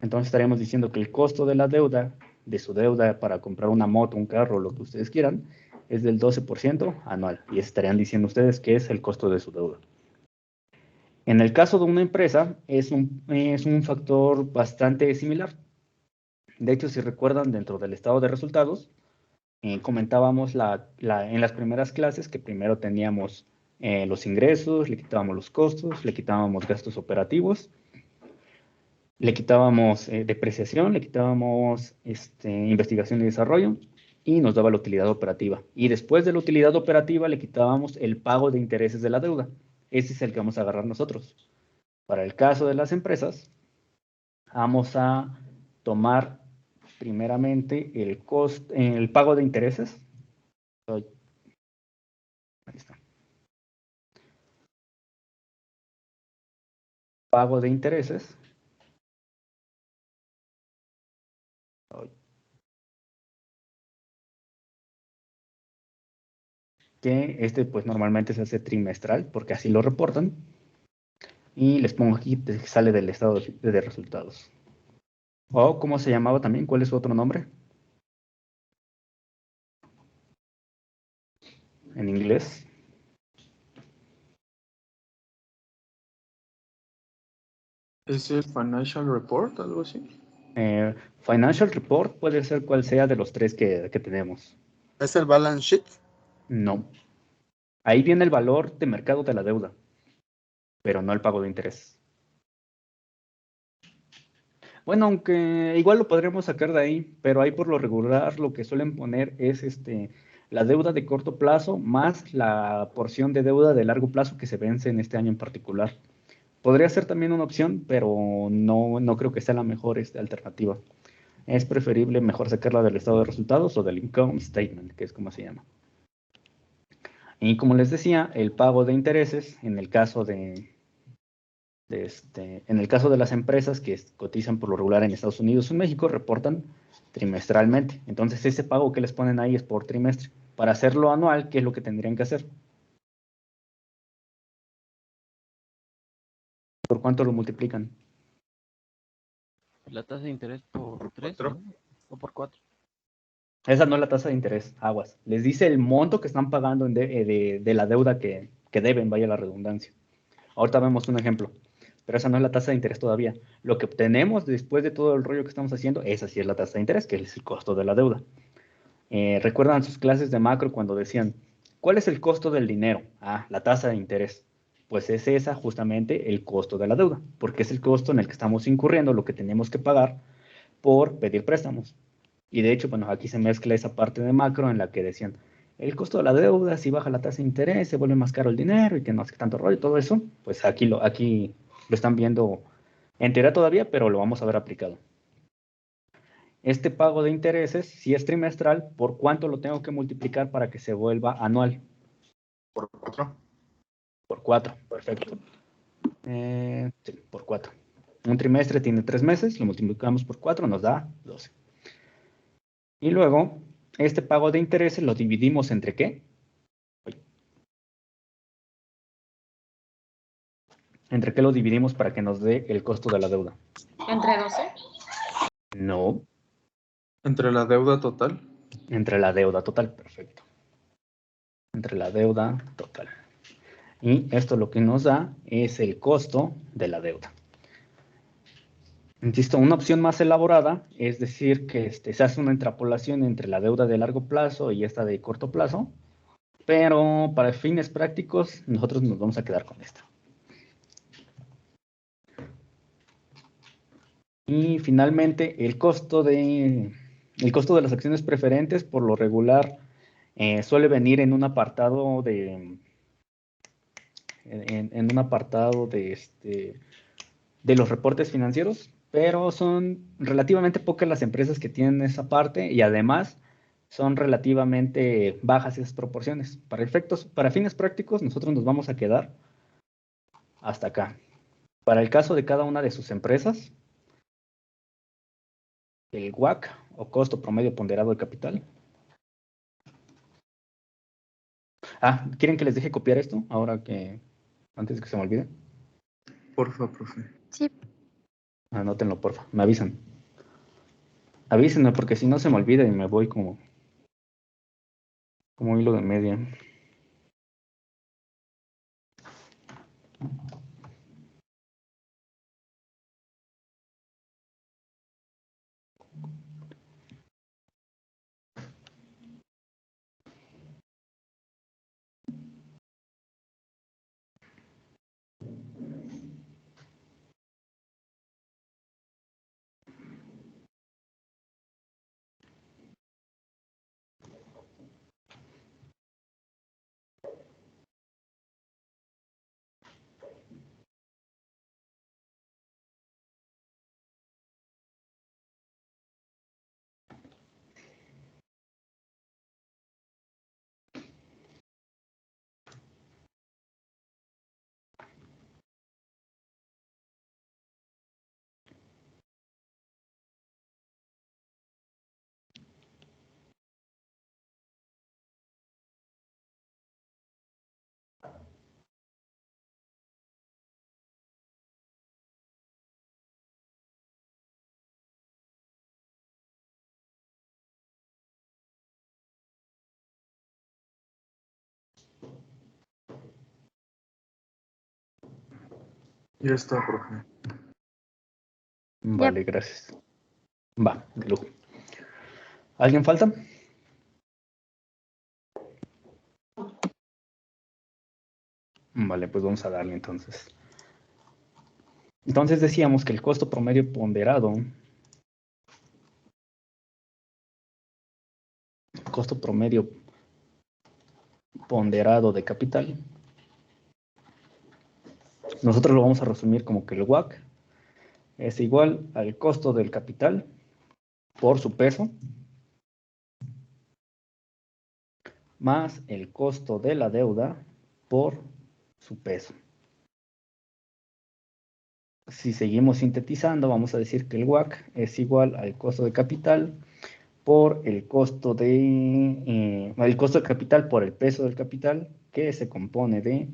Entonces estaríamos diciendo que el costo de la deuda, de su deuda para comprar una moto, un carro, lo que ustedes quieran, es del 12% anual. Y estarían diciendo ustedes que es el costo de su deuda. En el caso de una empresa, es un factor bastante similar. De hecho, si recuerdan, dentro del estado de resultados, comentábamos en las primeras clases que primero teníamos los ingresos, le quitábamos los costos, le quitábamos gastos operativos, le quitábamos depreciación, le quitábamos investigación y desarrollo y nos daba la utilidad operativa. Y después de la utilidad operativa le quitábamos el pago de intereses de la deuda. Ese es el que vamos a agarrar nosotros. Para el caso de las empresas, vamos a tomar primeramente el pago de intereses. Ahí está. Pago de intereses. que pues normalmente se hace trimestral, porque así lo reportan. Y les pongo aquí que sale del estado de resultados. O, ¿cómo se llamaba también? ¿Cuál es su otro nombre? En inglés. ¿Es el Financial Report, algo así? Financial Report puede ser cual sea de los tres que tenemos. ¿Es el balance sheet? No. Ahí viene el valor de mercado de la deuda, pero no el pago de interés. Bueno, aunque igual lo podríamos sacar de ahí, pero ahí por lo regular lo que suelen poner es la deuda de corto plazo más la porción de deuda de largo plazo que se vence en este año en particular. Podría ser también una opción, pero no creo que sea la mejor alternativa. Es preferible mejor sacarla del estado de resultados o del income statement, que es como se llama. Y como les decía, el pago de intereses, en el caso en el caso de las empresas que cotizan por lo regular en Estados Unidos o en México, reportan trimestralmente. Entonces, ese pago que les ponen ahí es por trimestre. Para hacerlo anual, ¿qué es lo que tendrían que hacer? ¿Por cuánto lo multiplican? La tasa de interés por 3, Cuatro. ¿no? O por 4. Esa no es la tasa de interés, aguas. Les dice el monto que están pagando de la deuda que deben, vaya la redundancia. Ahorita vemos un ejemplo, pero esa no es la tasa de interés todavía. Lo que obtenemos después de todo el rollo que estamos haciendo, esa sí es la tasa de interés, que es el costo de la deuda. ¿Recuerdan sus clases de macro cuando decían, ¿cuál es el costo del dinero? Ah, la tasa de interés. Pues es esa justamente el costo de la deuda, porque es el costo en el que estamos incurriendo, lo que tenemos que pagar por pedir préstamos. Y de hecho, bueno, aquí se mezcla esa parte de macro en la que decían, el costo de la deuda, si baja la tasa de interés, se vuelve más caro el dinero y que no hace tanto rollo y todo eso, pues aquí lo están viendo en teoría todavía, pero lo vamos a ver aplicado. Este pago de intereses, si es trimestral, ¿por cuánto lo tengo que multiplicar para que se vuelva anual? Por 4. Por 4, perfecto. Sí, por 4. Un trimestre tiene 3 meses, lo multiplicamos por 4, nos da 12. Y luego, este pago de intereses lo dividimos entre ¿qué? ¿Entre qué lo dividimos para que nos dé el costo de la deuda? ¿Entre 12? No, ¿Entre la deuda total? entre la deuda total, perfecto. Entre la deuda total. Y esto lo que nos da es el costo de la deuda. Insisto, una opción más elaborada es decir que se hace una extrapolación entre la deuda de largo plazo y esta de corto plazo, pero para fines prácticos nosotros nos vamos a quedar con esta. Y finalmente el costo de las acciones preferentes por lo regular suele venir en un apartado en un apartado de los reportes financieros, pero son relativamente pocas las empresas que tienen esa parte y además son relativamente bajas esas proporciones. Para fines prácticos, nosotros nos vamos a quedar hasta acá. Para el caso de cada una de sus empresas, el WACC o costo promedio ponderado de capital. Ah, ¿quieren que les deje copiar esto antes de que se me olvide? Porfa, profe. Sí. Anótenlo, porfa, me avisan. Avísenme porque si no se me olvida y me voy como hilo de media. Ya está, profe. Vale, gracias. Va, de lujo. ¿Alguien falta? Vale, pues vamos a darle entonces. Entonces decíamos que el costo promedio ponderado, de capital, nosotros lo vamos a resumir como que el WACC es igual al costo del capital por su peso más el costo de la deuda por su peso. Si seguimos sintetizando, vamos a decir que el WACC es igual al costo de capital por el costo de capital por el peso del capital, que se compone de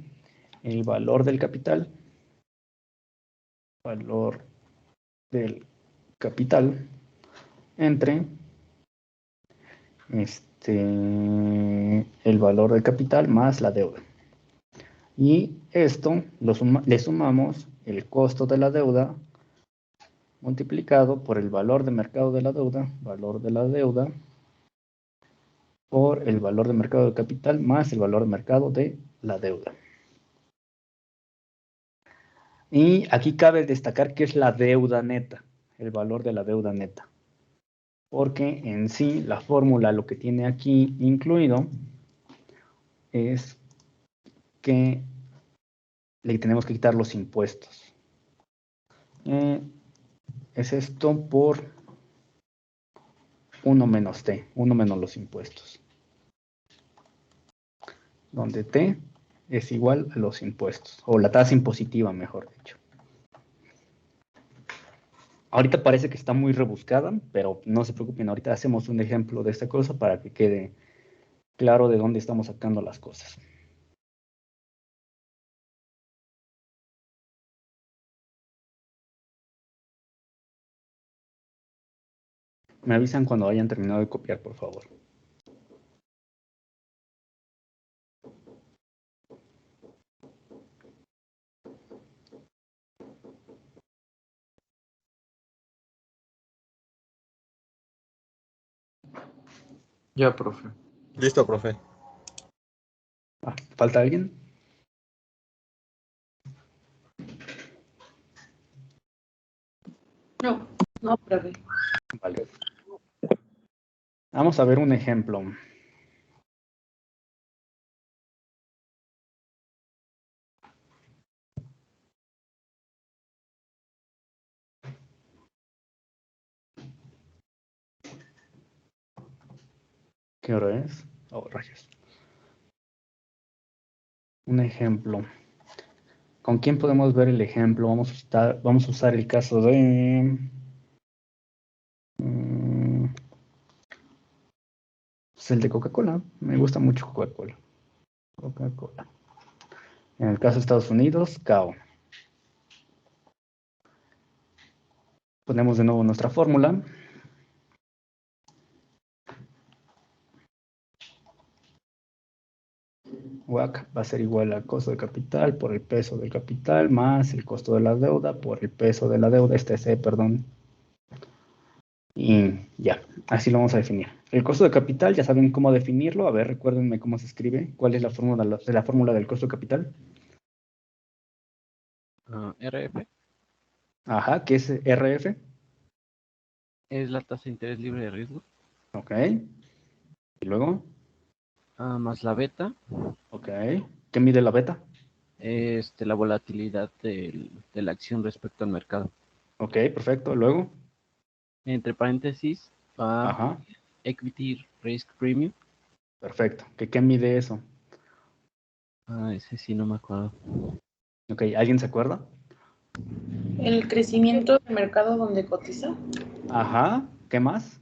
el valor del capital entre el valor del capital más la deuda. Y esto le sumamos el costo de la deuda multiplicado por el valor de mercado de la deuda, por el valor de mercado del capital más el valor de mercado de la deuda. Y aquí cabe destacar que es la deuda neta, el valor de la deuda neta. Porque en sí la fórmula lo que tiene aquí incluido es que le tenemos que quitar los impuestos. Es esto por 1 menos T, 1 menos los impuestos. Donde T es igual a los impuestos, o la tasa impositiva, mejor dicho. Ahorita parece que está muy rebuscada, pero no se preocupen, ahorita hacemos un ejemplo de esta cosa para que quede claro de dónde estamos sacando las cosas. Me avisan cuando hayan terminado de copiar, por favor. Ya, profe. Listo, profe. ¿Falta alguien? No, profe. Vale. Vamos a ver un ejemplo. ¿Qué hora es? Oh, rayos. Un ejemplo. ¿Con quién podemos ver el ejemplo? Vamos a usar el caso de... pues el de Coca-Cola. Me gusta mucho Coca-Cola. En el caso de Estados Unidos, CAO. Ponemos de nuevo nuestra fórmula. WACC va a ser igual al costo de capital por el peso del capital más el costo de la deuda por el peso de la deuda, perdón. Y ya, así lo vamos a definir. El costo de capital, ya saben cómo definirlo. A ver, recuérdenme cómo se escribe. ¿Cuál es la fórmula del costo de capital? RF Ajá, ¿qué es RF? es la tasa de interés libre de riesgo. Ok. Y luego, Más la beta, ok. ¿Qué mide la beta? la volatilidad de la acción respecto al mercado. Ok, perfecto. Luego, Entre paréntesis, va ajá, Equity Risk Premium. perfecto. ¿Qué mide eso? Ese sí no me acuerdo. Ok, ¿alguien se acuerda? El crecimiento del mercado donde cotiza. Ajá, ¿qué más?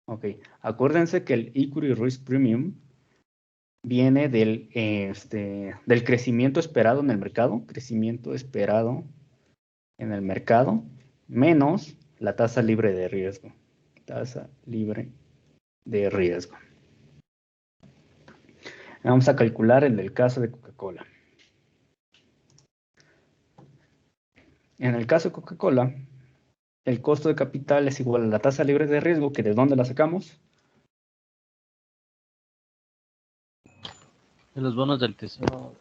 Ok, acuérdense que el Equity Risk Premium viene del crecimiento esperado en el mercado, menos la tasa libre de riesgo. Vamos a calcular el del caso de Coca-Cola. En el caso de Coca-Cola, el costo de capital es igual a la tasa libre de riesgo, que ¿de dónde la sacamos? De los bonos del tesoro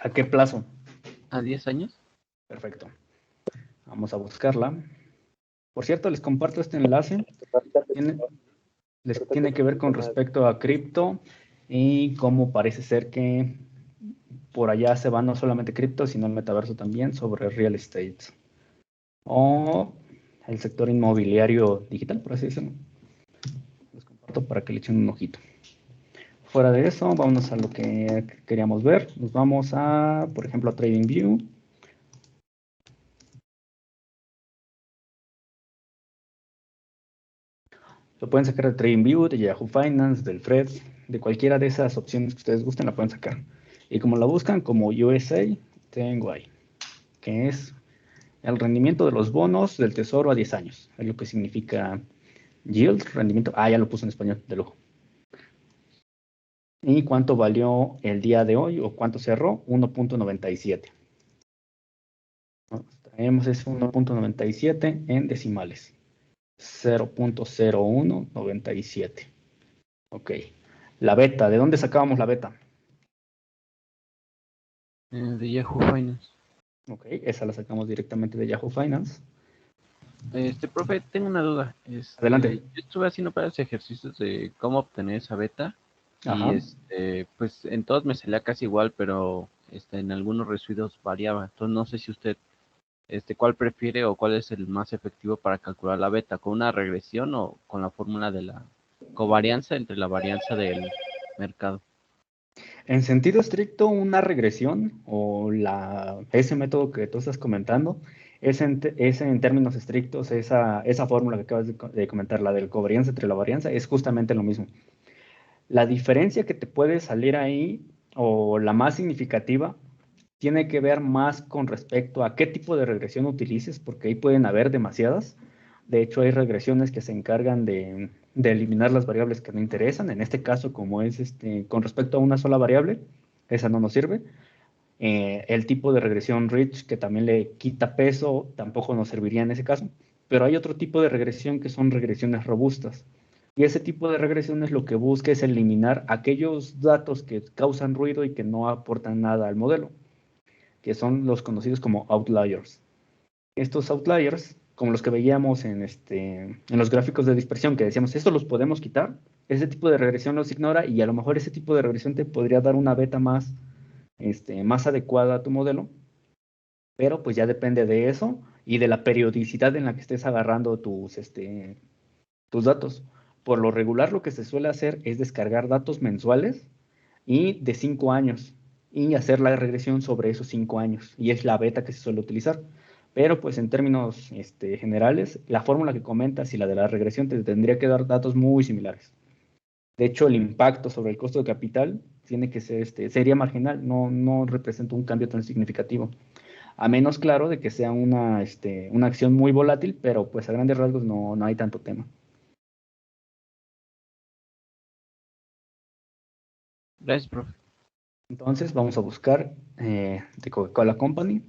¿A qué plazo? a 10 años. Perfecto. Vamos a buscarla. Por cierto, les comparto este enlace. Les tiene que ver con respecto a cripto y cómo parece ser que por allá se va no solamente cripto, sino el metaverso también, sobre real estate o el sector inmobiliario digital, por así decirlo. Les comparto para que le echen un ojito. Fuera de eso, vámonos a lo que queríamos ver. Nos vamos a, por ejemplo, a TradingView. Lo pueden sacar de TradingView, de Yahoo Finance, del Fred, de cualquiera de esas opciones que ustedes gusten, la pueden sacar. Y como la buscan como USA, tengo ahí, que es el rendimiento de los bonos del tesoro a 10 años. Es lo que significa yield, rendimiento. Ah, ya lo puse en español, de lujo. ¿Y cuánto valió el día de hoy o cuánto cerró? 1.97. Traemos ese 1.97 en decimales. 0.0197. Ok. La beta, ¿de dónde sacábamos la beta? De Yahoo Finance. Ok, esa la sacamos directamente de Yahoo Finance. Profe, tengo una duda. Adelante. Yo estuve haciendo varios ejercicios de cómo obtener esa beta Ajá. y pues en todos me salía casi igual, pero en algunos residuos variaba. Entonces no sé si usted, cuál prefiere o cuál es el más efectivo para calcular la beta, con una regresión o con la fórmula de la covarianza entre la varianza del mercado. En sentido estricto, una regresión o ese método que tú estás comentando es en términos estrictos, esa fórmula que acabas de comentar, la del covarianza entre la varianza, es justamente lo mismo. La diferencia que te puede salir ahí, o la más significativa, tiene que ver más con respecto a qué tipo de regresión utilices, porque ahí pueden haber demasiadas. De hecho, hay regresiones que se encargan de eliminar las variables que no interesan. En este caso, como es con respecto a una sola variable, esa no nos sirve. El tipo de regresión rich, que también le quita peso, tampoco nos serviría en ese caso. Pero hay otro tipo de regresión que son regresiones robustas. Y ese tipo de regresiones lo que busca es eliminar aquellos datos que causan ruido y que no aportan nada al modelo, que son los conocidos como outliers. Estos outliers, como los que veíamos en los gráficos de dispersión, que decíamos, estos los podemos quitar, ese tipo de regresión los ignora y a lo mejor ese tipo de regresión te podría dar una beta más adecuada a tu modelo, pero pues ya depende de eso y de la periodicidad en la que estés agarrando tus datos. Por lo regular, lo que se suele hacer es descargar datos mensuales y de 5 años y hacer la regresión sobre esos 5 años. Y es la beta que se suele utilizar. Pero pues en términos generales, la fórmula que comentas y la de la regresión te tendría que dar datos muy similares. De hecho, el impacto sobre el costo de capital tiene que ser, sería marginal, no representa un cambio tan significativo. A menos, claro, de que sea una acción muy volátil, pero pues a grandes rasgos no hay tanto tema. Gracias, profe. Entonces vamos a buscar de Coca-Cola Company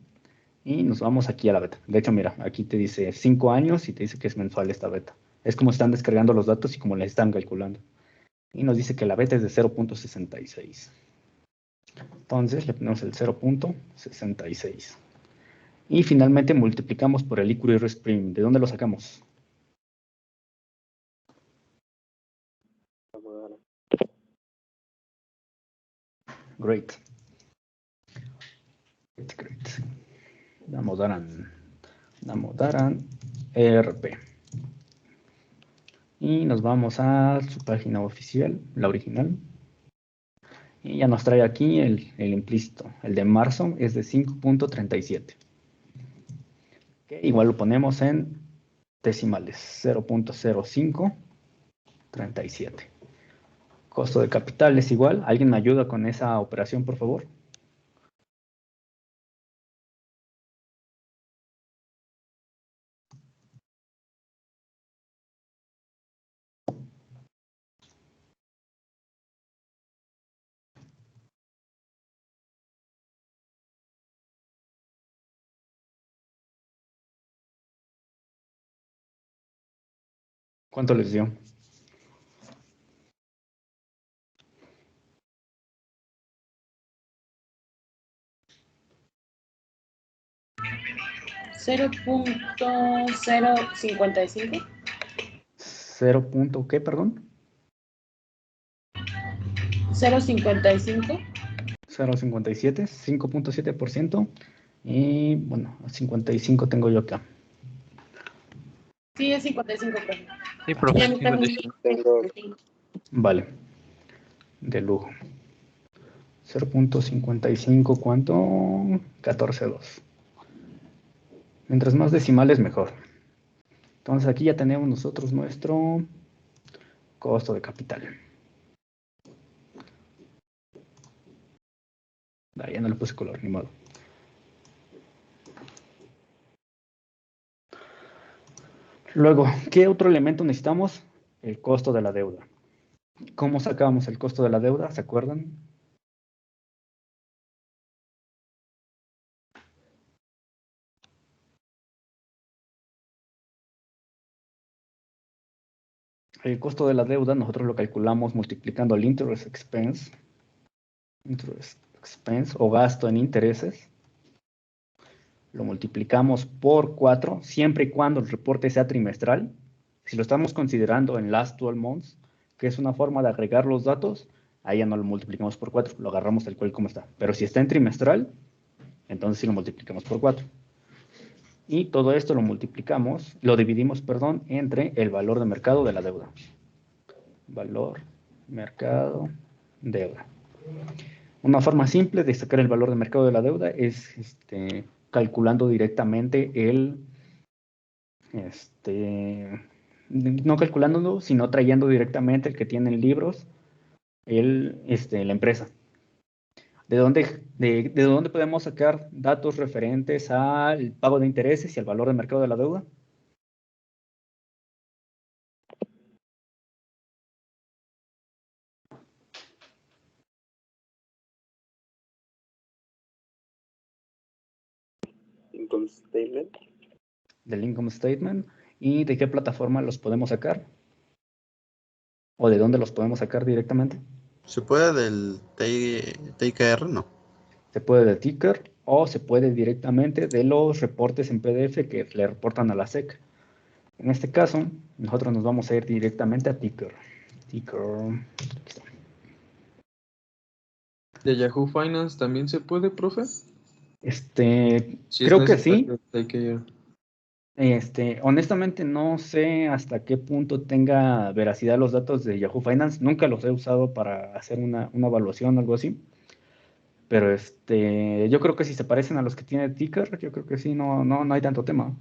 y nos vamos aquí a la beta. De hecho, mira, aquí te dice 5 años y te dice que es mensual esta beta. Es como están descargando los datos y como la están calculando. Y nos dice que la beta es de 0.66. Entonces le ponemos el 0.66. Y finalmente multiplicamos por el equity risk premium. ¿De dónde lo sacamos? Great. Great. Damodaran ERP. Y nos vamos a su página oficial, la original. Y ya nos trae aquí el implícito. El de marzo es de 5.37. Okay, igual lo ponemos en decimales. 0.0537. Costo de capital es igual. ¿Alguien me ayuda con esa operación, por favor? ¿Cuánto les dio? $0.055. 0. ¿Qué, perdón? 0.55. 0.57, 5.7%. Y bueno, 55 tengo yo acá. Sí, es 55, profe. Sí, Y a profe. mí también. Vale. De lujo. 0.55, ¿cuánto? 14.2. Mientras más decimales, mejor. Entonces aquí ya tenemos nosotros nuestro costo de capital. Ya no le puse color, ni modo. Luego, ¿qué otro elemento necesitamos? El costo de la deuda. ¿Cómo sacábamos el costo de la deuda? ¿Se acuerdan? El costo de la deuda nosotros lo calculamos multiplicando el interest expense o gasto en intereses. Lo multiplicamos por 4, siempre y cuando el reporte sea trimestral. Si lo estamos considerando en last 12 months, que es una forma de agregar los datos, ahí ya no lo multiplicamos por 4, lo agarramos tal cual como está. Pero si está en trimestral, entonces sí lo multiplicamos por 4. Y todo esto lo dividimos, entre el valor de mercado de la deuda. Valor, mercado, deuda. Una forma simple de sacar el valor de mercado de la deuda es calculando directamente no calculándolo, sino trayendo directamente el que tiene en libros, la empresa. ¿De dónde podemos sacar datos referentes al pago de intereses y al valor de mercado de la deuda? Income statement. Del income statement. ¿Y de qué plataforma los podemos sacar? ¿O de dónde los podemos sacar directamente? ¿Se puede del TIKR? No. Se puede de Ticker o se puede directamente de los reportes en PDF que le reportan a la SEC. En este caso, nosotros nos vamos a ir directamente a Ticker. Aquí está. ¿De Yahoo Finance también se puede, profe? Creo que sí. Hay que ir. Honestamente no sé hasta qué punto tenga veracidad los datos de Yahoo Finance. Nunca los he usado para hacer una evaluación o algo así. Pero yo creo que si se parecen a los que tiene Ticker, yo creo que sí, no hay tanto tema.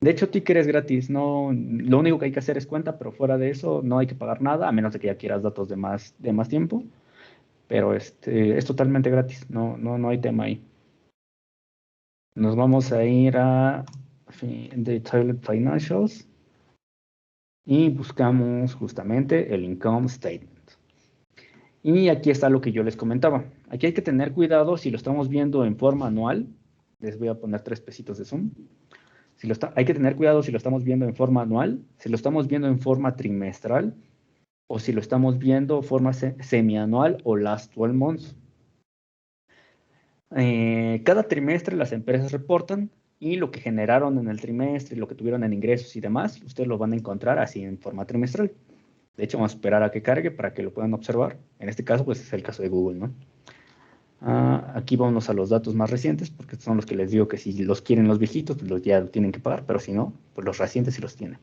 De hecho, Ticker es gratis, no, lo único que hay que hacer es cuenta, pero fuera de eso no hay que pagar nada, a menos de que ya quieras datos de más tiempo. Pero es totalmente gratis, no hay tema ahí. Nos vamos a ir a Detailed Financials y buscamos justamente el Income Statement. Y aquí está lo que yo les comentaba. Aquí hay que tener cuidado si lo estamos viendo en forma anual. Les voy a poner 3 pesitos de zoom. Hay que tener cuidado si lo estamos viendo en forma anual, si lo estamos viendo en forma trimestral, o si lo estamos viendo en forma semianual o last 12 months. Cada trimestre las empresas reportan y lo que generaron en el trimestre, lo que tuvieron en ingresos y demás, ustedes lo van a encontrar así en forma trimestral. De hecho, vamos a esperar a que cargue para que lo puedan observar. En este caso, pues es el caso de Google, ¿no? Aquí vamos a los datos más recientes, porque son los que les digo que si los quieren los viejitos, pues ya lo tienen que pagar, pero si no, pues los recientes sí los tienen.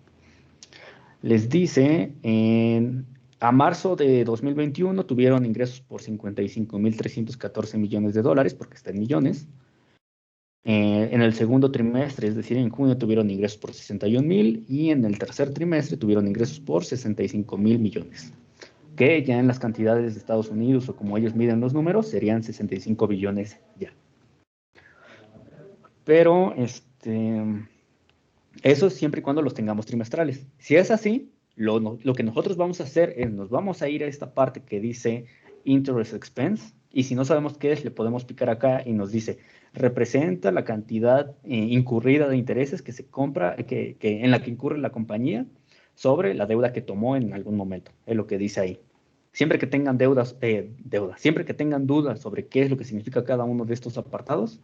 Les dice, a marzo de 2021 tuvieron ingresos por 55.314 millones de dólares, porque está en millones. En el segundo trimestre, es decir, en junio tuvieron ingresos por 61.000 y en el tercer trimestre tuvieron ingresos por 65.000 millones. Que ya en las cantidades de Estados Unidos o como ellos miden los números, serían 65 billones ya. Pero eso siempre y cuando los tengamos trimestrales. Si es así, lo que nosotros vamos a hacer es, nos vamos a ir a esta parte que dice Interest Expense, y si no sabemos qué es, le podemos picar acá y nos dice, representa la cantidad incurrida de intereses que se compra, en la que incurre la compañía sobre la deuda que tomó en algún momento. Es lo que dice ahí. Siempre que tengan siempre que tengan dudas sobre qué es lo que significa cada uno de estos apartados,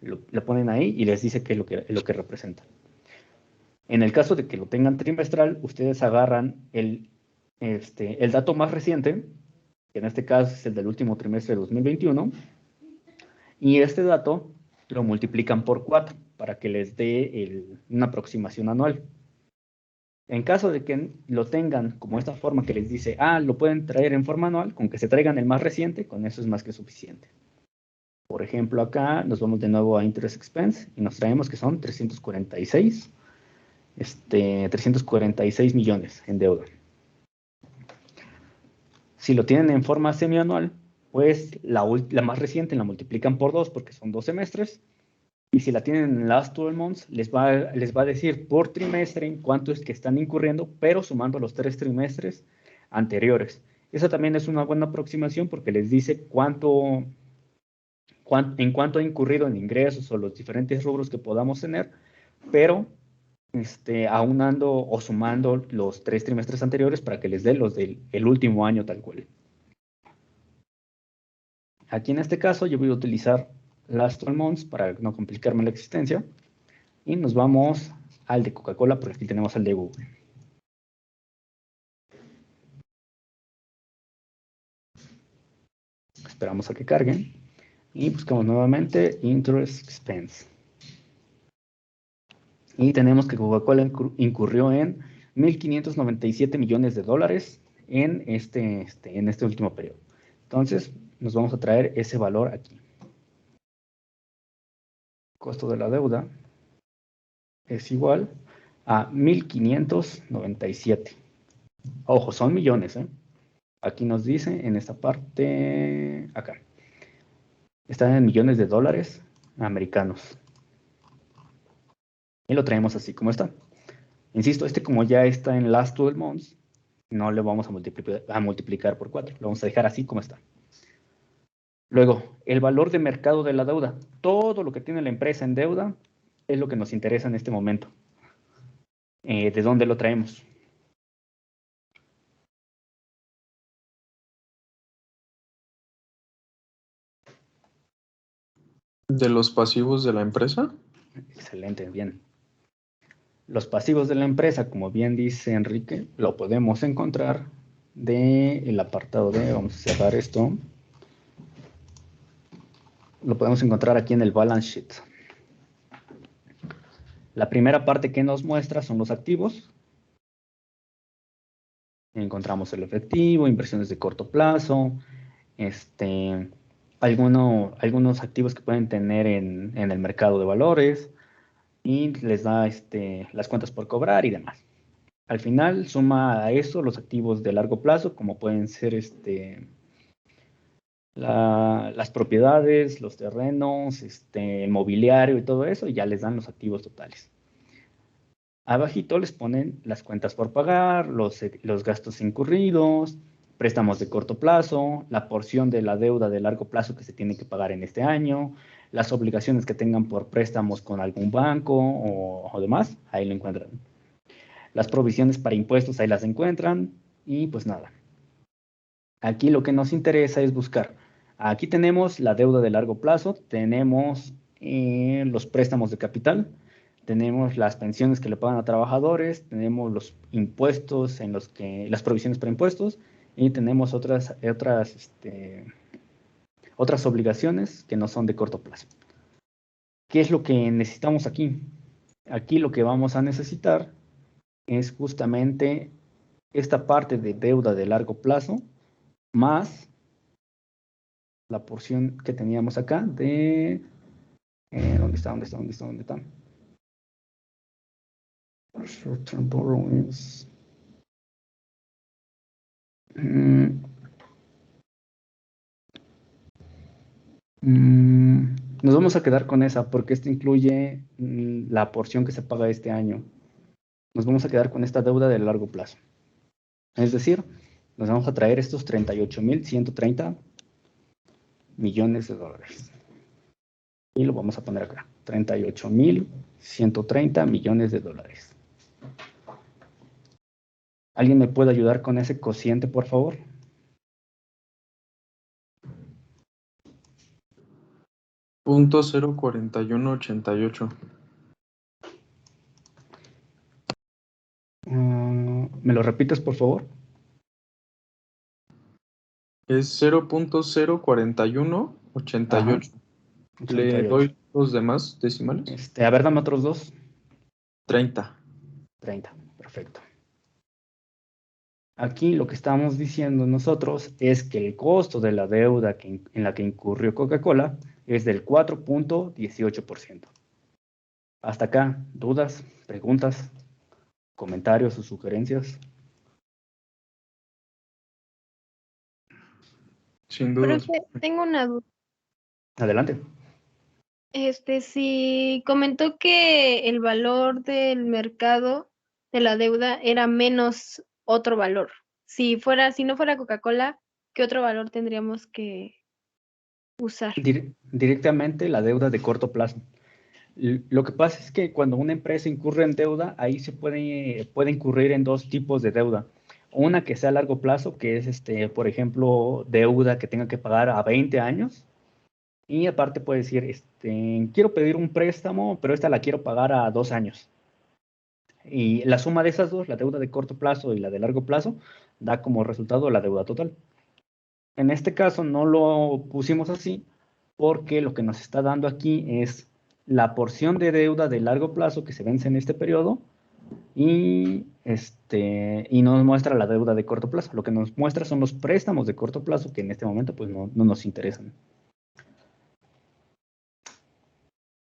lo ponen ahí y les dice qué es lo que representa. En el caso de que lo tengan trimestral, ustedes agarran el dato más reciente, que en este caso es el del último trimestre de 2021, y este dato lo multiplican por 4 para que les dé una aproximación anual. En caso de que lo tengan como esta forma que les dice, lo pueden traer en forma anual, con que se traigan el más reciente, con eso es más que suficiente. Por ejemplo, acá nos vamos de nuevo a Interest Expense y nos traemos que son 346 millones en deuda. Si lo tienen en forma semianual, pues la más reciente la multiplican por 2 porque son 2 semestres. Y si la tienen en last 12 months, les va a decir por trimestre en cuánto es que están incurriendo, pero sumando los 3 trimestres anteriores. Esa también es una buena aproximación porque les dice en cuánto ha incurrido en ingresos o los diferentes rubros que podamos tener, pero aunando o sumando los 3 trimestres anteriores para que les dé los del último año tal cual. Aquí en este caso yo voy a utilizar last 12 months para no complicarme la existencia. Y nos vamos al de Coca-Cola porque aquí tenemos al de Google. Esperamos a que carguen. Y buscamos nuevamente Interest Expense. Y tenemos que Coca-Cola incurrió en 1.597 millones de dólares en este último periodo. Entonces, nos vamos a traer ese valor aquí. Costo de la deuda es igual a 1.597. Ojo, son millones, ¿eh? Aquí nos dice en esta parte, acá. Están en millones de dólares americanos. Y lo traemos así como está. Insisto, como ya está en last 12 months, no le vamos a multiplicar por 4. Lo vamos a dejar así como está. Luego, el valor de mercado de la deuda. Todo lo que tiene la empresa en deuda es lo que nos interesa en este momento. ¿De dónde lo traemos? ¿De los pasivos de la empresa? Excelente, bien. Los pasivos de la empresa, como bien dice Enrique, lo podemos encontrar del apartado de, vamos a cerrar esto, lo podemos encontrar aquí en el balance sheet. La primera parte que nos muestra son los activos. Encontramos el efectivo, inversiones de corto plazo, algunos activos que pueden tener en el mercado de valores y les da las cuentas por cobrar y demás. Al final suma a eso los activos de largo plazo, como pueden ser las propiedades, los terrenos, el mobiliario y todo eso, y ya les dan los activos totales. Abajito les ponen las cuentas por pagar, los gastos incurridos, préstamos de corto plazo, la porción de la deuda de largo plazo que se tiene que pagar en este año, las obligaciones que tengan por préstamos con algún banco o demás, ahí lo encuentran. Las provisiones para impuestos ahí las encuentran y pues nada. Aquí lo que nos interesa es buscar. Aquí tenemos la deuda de largo plazo, tenemos los préstamos de capital, tenemos las pensiones que le pagan a trabajadores, tenemos los impuestos las provisiones para impuestos y tenemos otras obligaciones que no son de corto plazo. ¿Qué es lo que necesitamos aquí? Aquí lo que vamos a necesitar es justamente esta parte de deuda de largo plazo más la porción que teníamos acá de ¿dónde está? Short-term borrowings. Nos vamos a quedar con esa porque incluye la porción que se paga este año. Nos vamos a quedar con esta deuda de largo plazo. Es decir, nos vamos a traer estos 38.130 millones de dólares. Y lo vamos a poner acá. 38.130 millones de dólares. ¿Alguien me puede ayudar con ese cociente, por favor? .04188. ¿Me lo repites, por favor? Es 0.04188. ¿Le 88. doy los demás decimales? A ver, dame otros dos. 30. 30, perfecto. Aquí lo que estamos diciendo nosotros es que el costo de la deuda en la que incurrió Coca-Cola es del 4.18%. Hasta acá, ¿dudas, preguntas, comentarios o sugerencias? Sin duda. Profe, tengo una duda. Adelante. Si comentó que el valor del mercado de la deuda era menos otro valor. Si no fuera Coca-Cola, ¿qué otro valor tendríamos que usar? Directamente la deuda de corto plazo. Lo que pasa es que cuando una empresa incurre en deuda, ahí se puede incurrir en dos tipos de deuda. Una que sea a largo plazo, que es, por ejemplo, deuda que tenga que pagar a 20 años. Y aparte puede decir, quiero pedir un préstamo, pero esta la quiero pagar a 2 años. Y la suma de esas dos, la deuda de corto plazo y la de largo plazo, da como resultado la deuda total. En este caso no lo pusimos así porque lo que nos está dando aquí es la porción de deuda de largo plazo que se vence en este periodo y no nos muestra la deuda de corto plazo. Lo que nos muestra son los préstamos de corto plazo que en este momento pues no nos interesan.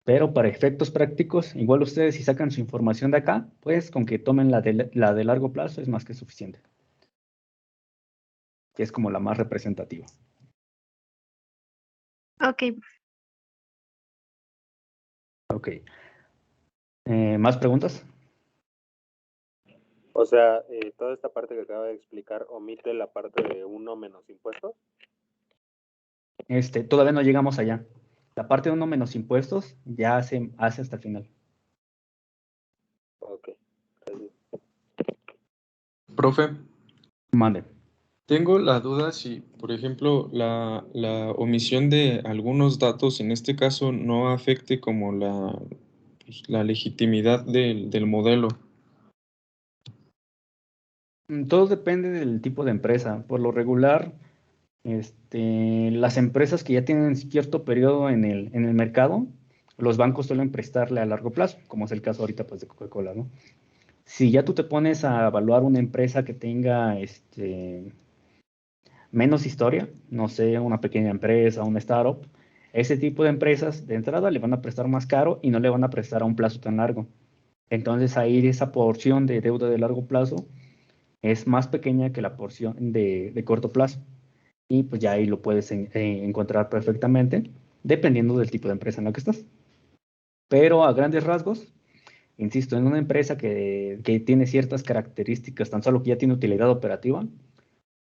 Pero para efectos prácticos, igual ustedes si sacan su información de acá, pues con que tomen la de largo plazo es más que suficiente. Que es como la más representativa. Ok. Ok. ¿Más preguntas? O sea, toda esta parte que acaba de explicar omite la parte de 1 menos impuestos. Todavía no llegamos allá. La parte de 1 menos impuestos ya se hace hasta el final. Ok. Gracias. Profe, Mande. tengo la duda si, por ejemplo, la omisión de algunos datos en este caso no afecte como la legitimidad del modelo. Todo depende del tipo de empresa. Por lo regular, las empresas que ya tienen cierto periodo en el mercado, los bancos suelen prestarle a largo plazo, como es el caso ahorita pues, de Coca-Cola, ¿no? Si ya tú te pones a evaluar una empresa que tenga menos historia, no sé, una pequeña empresa, una startup, ese tipo de empresas de entrada le van a prestar más caro y no le van a prestar a un plazo tan largo. Entonces ahí esa porción de deuda de largo plazo es más pequeña que la porción de corto plazo. Y pues ya ahí lo puedes encontrar perfectamente, dependiendo del tipo de empresa en la que estás. Pero a grandes rasgos, insisto, en una empresa que tiene ciertas características, tan solo que ya tiene utilidad operativa,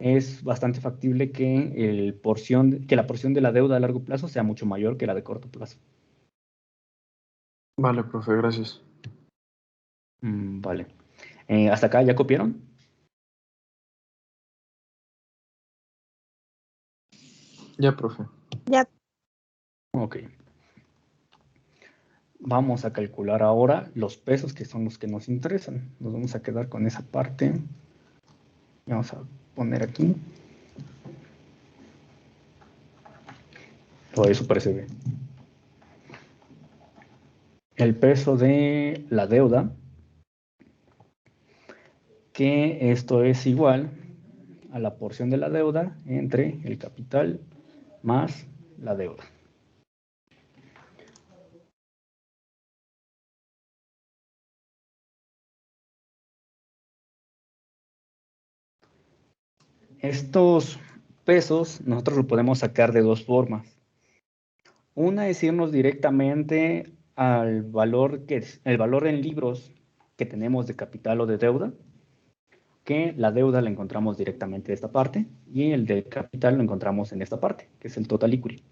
es bastante factible que la porción de la deuda a largo plazo sea mucho mayor que la de corto plazo. Vale, profe, gracias. Vale. ¿Hasta acá ya copiaron? Ya, profe. Ya. Ok. Vamos a calcular ahora los pesos que son los que nos interesan. Nos vamos a quedar con esa parte. Vamos a poner aquí. Todo eso parece bien. El peso de la deuda, que esto es igual a la porción de la deuda entre el capital más la deuda. Estos pesos nosotros lo podemos sacar de dos formas. Una es irnos directamente al valor el valor en libros que tenemos de capital o de deuda, que la deuda la encontramos directamente en esta parte y el del capital lo encontramos en esta parte, que es el total equity.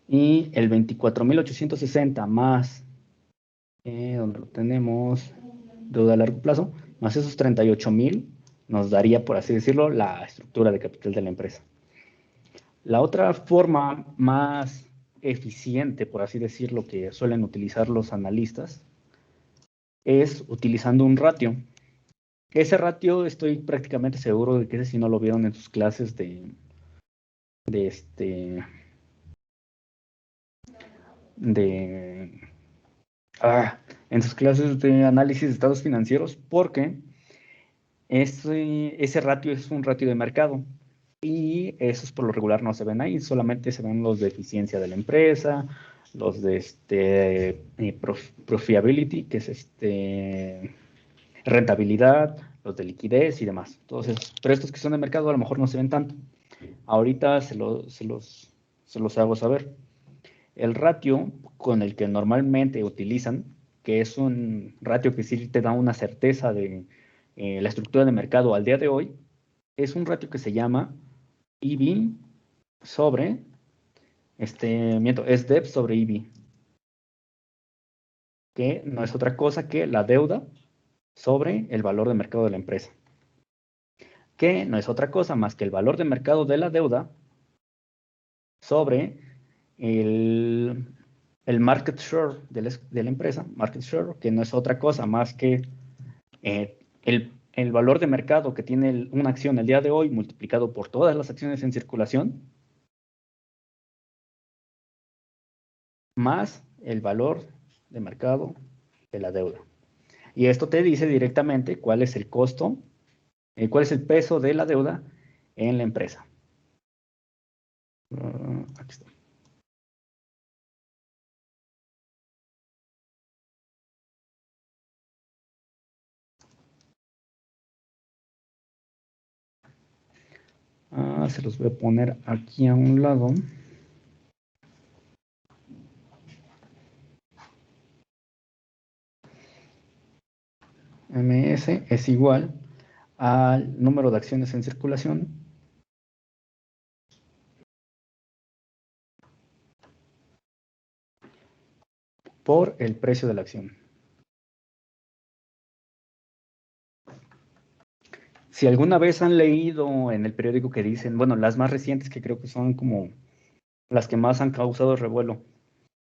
Y el 24.860 más, donde lo tenemos, deuda a largo plazo, más esos 38,000 nos daría, por así decirlo, la estructura de capital de la empresa. La otra forma más eficiente, por así decirlo, que suelen utilizar los analistas, es utilizando un ratio. Ese ratio estoy prácticamente seguro de que ese sí no lo vieron en sus clases en sus clases de análisis de estados financieros, porque ese ratio es un ratio de mercado. Y esos por lo regular no se ven ahí, solamente se ven los de eficiencia de la empresa, los de profitability, que es rentabilidad, los de liquidez y demás. Entonces, pero estos que son de mercado a lo mejor no se ven tanto. Ahorita se los hago saber. El ratio con el que normalmente utilizan, que es un ratio que sí te da una certeza de la estructura de mercado al día de hoy, es un ratio que se llama EV sobre, es DEP sobre EV, que no es otra cosa que la deuda sobre el valor de mercado de la empresa, que no es otra cosa más que el valor de mercado de la deuda sobre el market share de la empresa, market share, que no es otra cosa más que el valor de mercado que tiene una acción el día de hoy multiplicado por todas las acciones en circulación, más el valor de mercado de la deuda. Y esto te dice directamente cuál es el costo, cuál es el peso de la deuda en la empresa. Aquí está. Se los voy a poner aquí a un lado. MS es igual al número de acciones en circulación por el precio de la acción. Si alguna vez han leído en el periódico que dicen, bueno, las más recientes que creo que son como las que más han causado revuelo,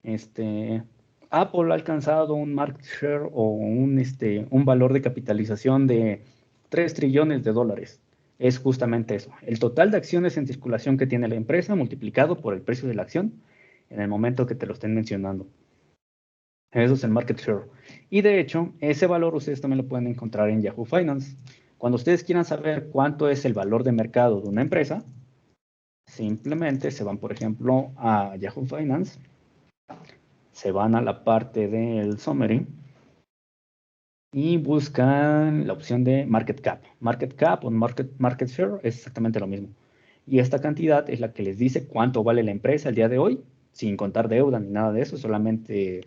Apple ha alcanzado un market share o un valor de capitalización de 3 trillones de dólares. Es justamente eso, el total de acciones en circulación que tiene la empresa multiplicado por el precio de la acción en el momento que te lo estén mencionando. Eso es el market share. Y de hecho, ese valor ustedes también lo pueden encontrar en Yahoo Finance. Cuando ustedes quieran saber cuánto es el valor de mercado de una empresa, simplemente se van, por ejemplo, a Yahoo Finance, se van a la parte del summary y buscan la opción de market cap. Market cap o market share es exactamente lo mismo. Y esta cantidad es la que les dice cuánto vale la empresa el día de hoy, sin contar deuda ni nada de eso, solamente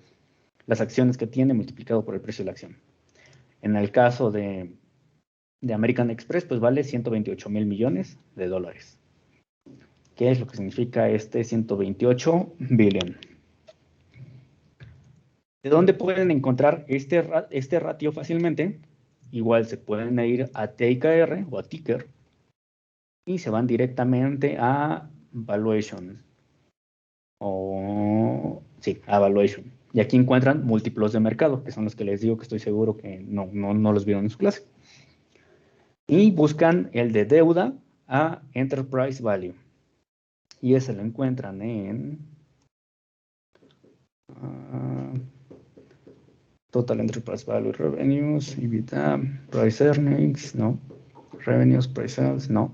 las acciones que tiene multiplicado por el precio de la acción. En el caso de American Express, pues vale 128,000 millones de dólares. ¿Qué es lo que significa 128 billion? ¿De dónde pueden encontrar este ratio fácilmente? Igual se pueden ir a TKR o a Ticker y se van directamente a Valuation. Sí, a Valuation. Y aquí encuentran múltiplos de mercado, que son los que les digo que estoy seguro que no los vieron en su clase. Y buscan el de deuda a Enterprise Value. Y ese lo encuentran en Total Enterprise Value Revenues, EBITDA, Price Earnings, no. Revenues, Price Sales, no.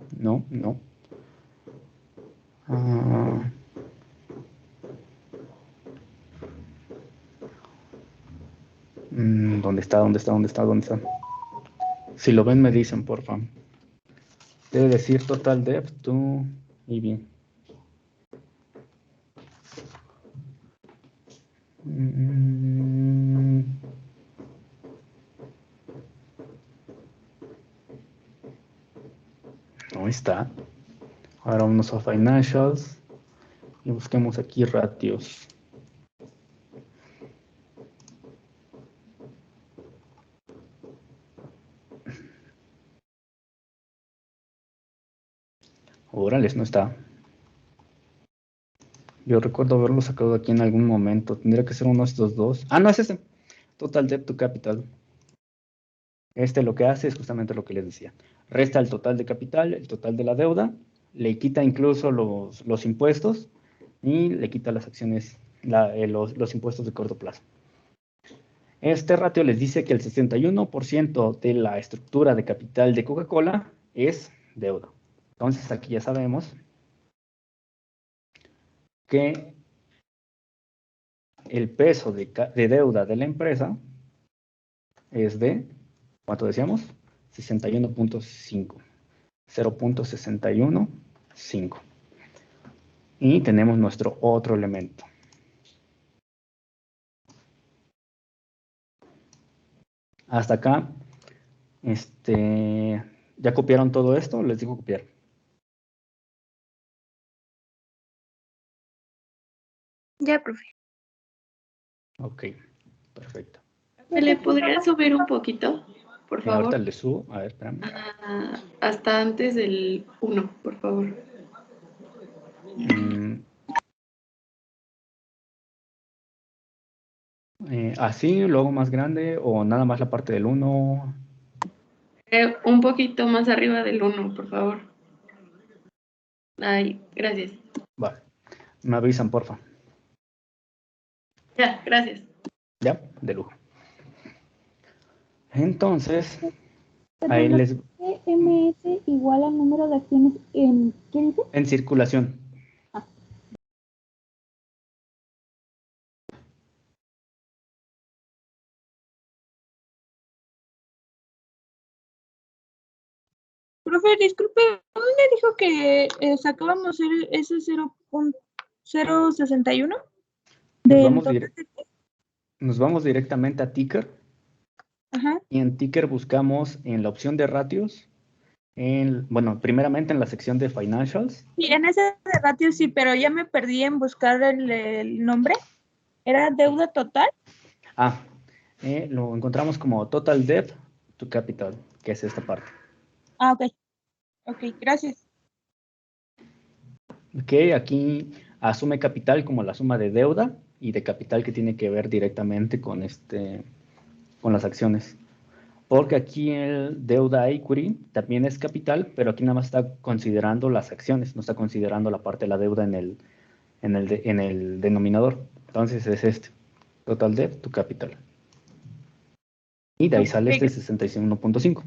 ¿Dónde está? Si lo ven me dicen, por favor. Debe decir Total Debt to EV. No está. Ahora vamos a Financials y busquemos aquí ratios. Órale, no está. Yo recuerdo haberlo sacado aquí en algún momento. Tendría que ser uno de estos dos. Ah, no, es este. Total Debt to Capital. Este lo que hace es justamente lo que les decía. Resta el total de capital, el total de la deuda, le quita incluso los impuestos y le quita las acciones, los impuestos de corto plazo. Este ratio les dice que el 61% de la estructura de capital de Coca-Cola es deuda. Entonces aquí ya sabemos que el peso de deuda de la empresa es de, ¿cuánto decíamos? 61.5, 0.615. Y tenemos nuestro otro elemento. Hasta acá, ¿ya copiaron todo esto? Les digo copiar. Ya, profe. Ok, perfecto. ¿Se le podría subir un poquito, por Ahorita favor? le subo, a ver, espérame. Hasta antes del 1, por favor. Así, luego más grande o nada más la parte del 1. Un poquito más arriba del 1, por favor. Ay, gracias. Va, me avisan, porfa. Ya, gracias. Ya, de lujo. Entonces, ahí Perdón, les... MS igual al número de acciones en... ¿Qué dice? En circulación. Profe, disculpe, ¿dónde dijo que sacábamos ese 0.061? Nos vamos directamente a Ticker. Ajá. Y en Ticker buscamos en la opción de ratios, bueno, primeramente en la sección de Financials. Sí, en ese de ratio sí, pero ya me perdí en buscar el nombre. ¿Era deuda total? Lo encontramos como Total Debt to Capital, que es esta parte. Ah, ok. Ok, gracias. Ok, aquí asume capital como la suma de deuda y de capital que tiene que ver directamente con las acciones. Porque aquí el deuda equity también es capital, pero aquí nada más está considerando las acciones, no está considerando la parte de la deuda en el denominador. Entonces es total debt to capital. Y de ahí sale 61.5.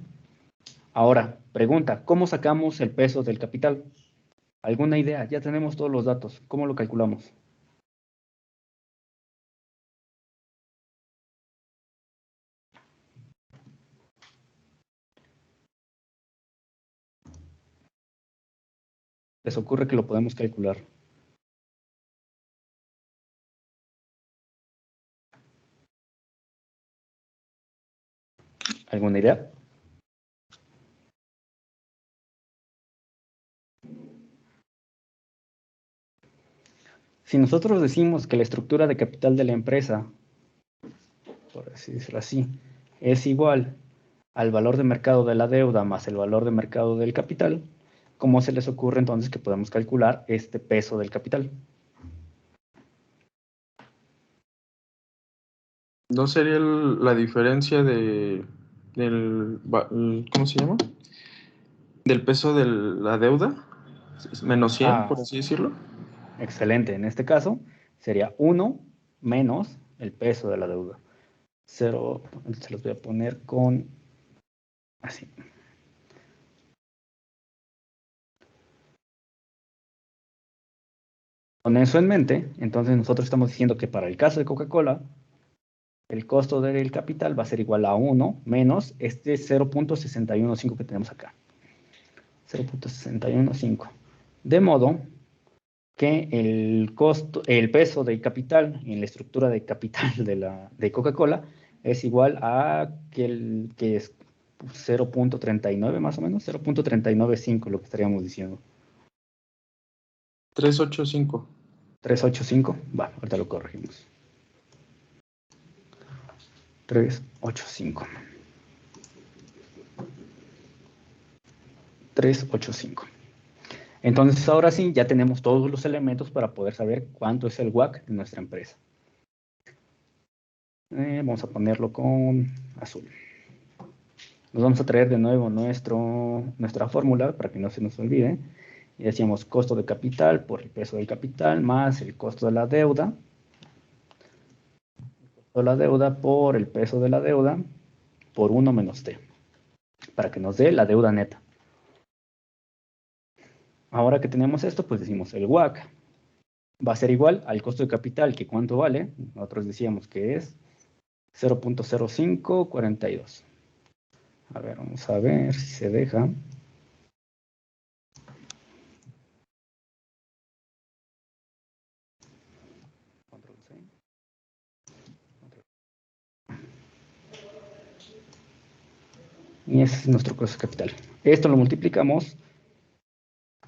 Ahora, pregunta, ¿cómo sacamos el peso del capital? ¿Alguna idea? Ya tenemos todos los datos. ¿Cómo lo calculamos? ¿Les ocurre que lo podemos calcular? ¿Alguna idea? Si nosotros decimos que la estructura de capital de la empresa, por así decirlo así, es igual al valor de mercado de la deuda más el valor de mercado del capital, ¿cómo se les ocurre entonces que podemos calcular este peso del capital? ¿No sería la diferencia ¿cómo se llama? Del peso de la deuda, menos 100, por así decirlo? Excelente. En este caso sería 1 menos el peso de la deuda. 0, se los voy a poner con así. Con eso en mente, entonces nosotros estamos diciendo que para el caso de Coca-Cola, el costo del capital va a ser igual a 1 menos este 0.615 que tenemos acá. 0.615. De modo que el peso del capital en la estructura de capital de Coca-Cola es igual a que es 0.39 más o menos, 0.395 lo que estaríamos diciendo. 385. 385, va, ahorita lo corregimos. 385. 385. Entonces, ahora sí, ya tenemos todos los elementos para poder saber cuánto es el WACC de nuestra empresa. Vamos a ponerlo con azul. Nos vamos a traer de nuevo nuestra fórmula para que no se nos olvide. Y decíamos costo de capital por el peso del capital más el costo de la deuda. El costo de la deuda por el peso de la deuda por 1 menos T. Para que nos dé la deuda neta. Ahora que tenemos esto, pues decimos el WACC va a ser igual al costo de capital, que cuánto vale. Nosotros decíamos que es 0.0542. A ver, vamos a ver si se deja. Y ese es nuestro costo de capital. Esto lo multiplicamos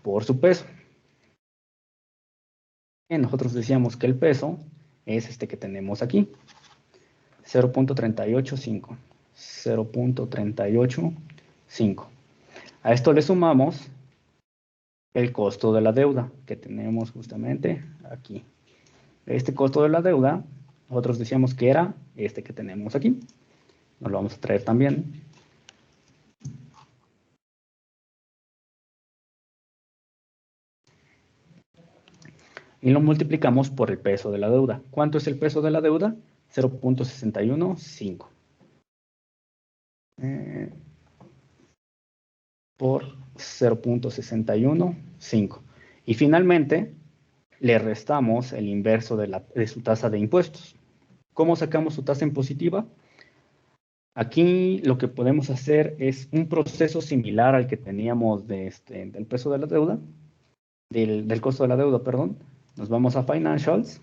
por su peso. Y nosotros decíamos que el peso es este que tenemos aquí. 0.385. 0.385. A esto le sumamos el costo de la deuda que tenemos justamente aquí. Este costo de la deuda, nosotros decíamos que era este que tenemos aquí. Nos lo vamos a traer también. Y lo multiplicamos por el peso de la deuda. ¿Cuánto es el peso de la deuda? 0.615. Por 0.615. Y finalmente, le restamos el inverso de su tasa de impuestos. ¿Cómo sacamos su tasa impositiva? Aquí lo que podemos hacer es un proceso similar al que teníamos del peso de la deuda, del costo de la deuda, perdón. Nos vamos a Financials,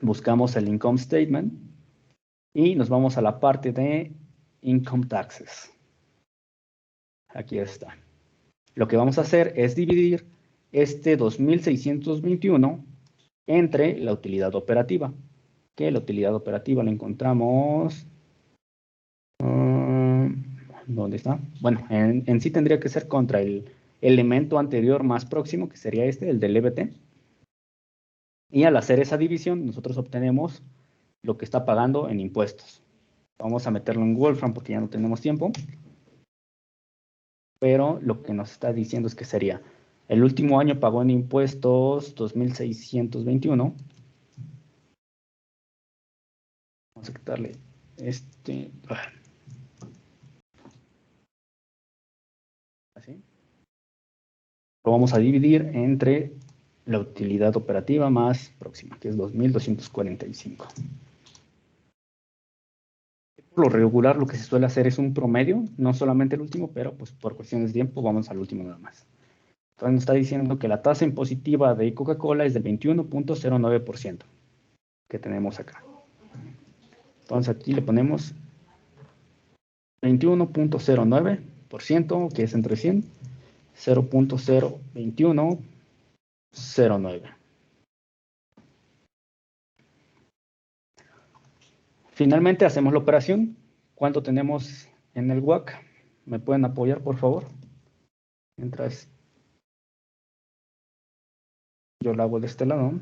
buscamos el Income Statement y nos vamos a la parte de Income Taxes. Aquí está. Lo que vamos a hacer es dividir este 2.621 entre la utilidad operativa. Que la utilidad operativa la encontramos... ¿dónde está? Bueno, en sí tendría que ser contra el elemento anterior más próximo, que sería el del EBT. Y al hacer esa división, nosotros obtenemos lo que está pagando en impuestos. Vamos a meterlo en Wolfram porque ya no tenemos tiempo. Pero lo que nos está diciendo es que sería, el último año pagó en impuestos 2.621. Vamos a quitarle así. Lo vamos a dividir entre la utilidad operativa más próxima, que es 2.245. Por lo regular, lo que se suele hacer es un promedio, no solamente el último, pero pues por cuestiones de tiempo vamos al último nada más. Entonces nos está diciendo que la tasa impositiva de Coca-Cola es del 21.09% que tenemos acá. Entonces aquí le ponemos 21.09%, que es entre 100, 0.02109. Finalmente hacemos la operación. ¿Cuánto tenemos en el WACC? ¿Me pueden apoyar, por favor? Mientras yo lo hago de este lado.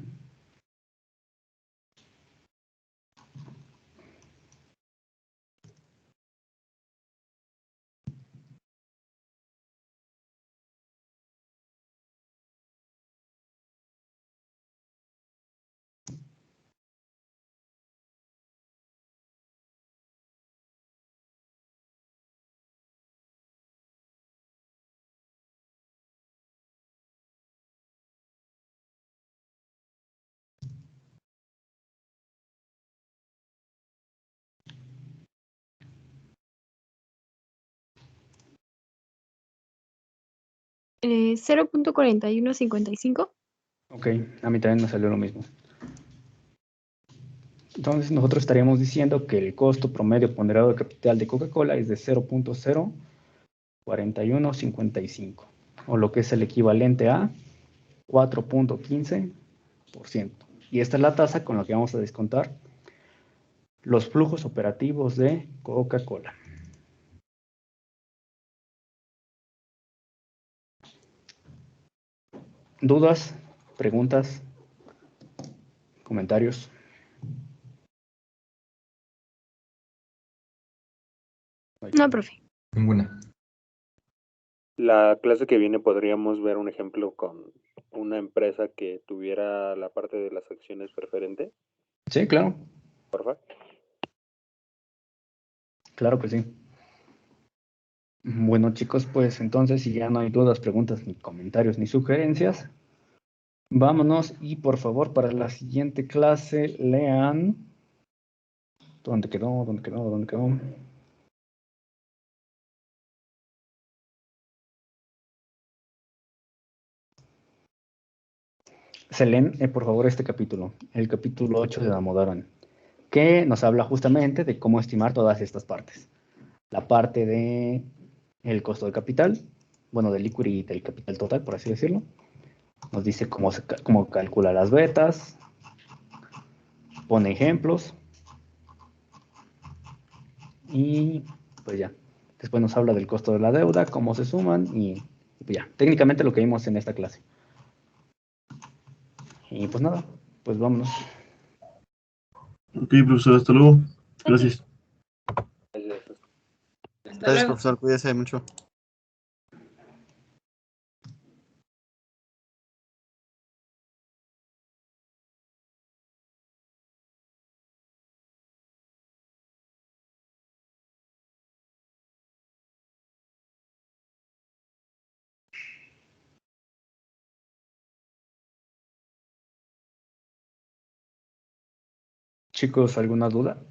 Eh, 0.4155. Ok, a mí también me salió lo mismo. Entonces nosotros estaríamos diciendo que el costo promedio ponderado de capital de Coca-Cola es de 0.04155, o lo que es el equivalente a 4.15%. Y esta es la tasa con la que vamos a descontar los flujos operativos de Coca-Cola. ¿Dudas? ¿Preguntas? ¿Comentarios? No, profe. Ninguna. La clase que viene podríamos ver un ejemplo con una empresa que tuviera la parte de las acciones preferente, Sí, claro. porfa. Claro que sí. Bueno, chicos, pues entonces, si ya no hay dudas, preguntas, ni comentarios, ni sugerencias, vámonos y por favor, para la siguiente clase, lean. ¿Dónde quedó? ¿Dónde quedó? ¿Dónde quedó? Se leen, por favor, este capítulo, el capítulo 8 de Damodaran, que nos habla justamente de cómo estimar todas estas partes. La parte de el costo de capital, bueno, del equity y del capital total, por así decirlo. Nos dice cómo calcula las betas, pone ejemplos y pues ya. Después nos habla del costo de la deuda, cómo se suman y pues ya. Técnicamente lo que vimos en esta clase. Y pues nada, pues vámonos. Ok, profesor, hasta luego. Gracias. Gracias, profesor. Cuídese mucho. Chicos, ¿alguna duda?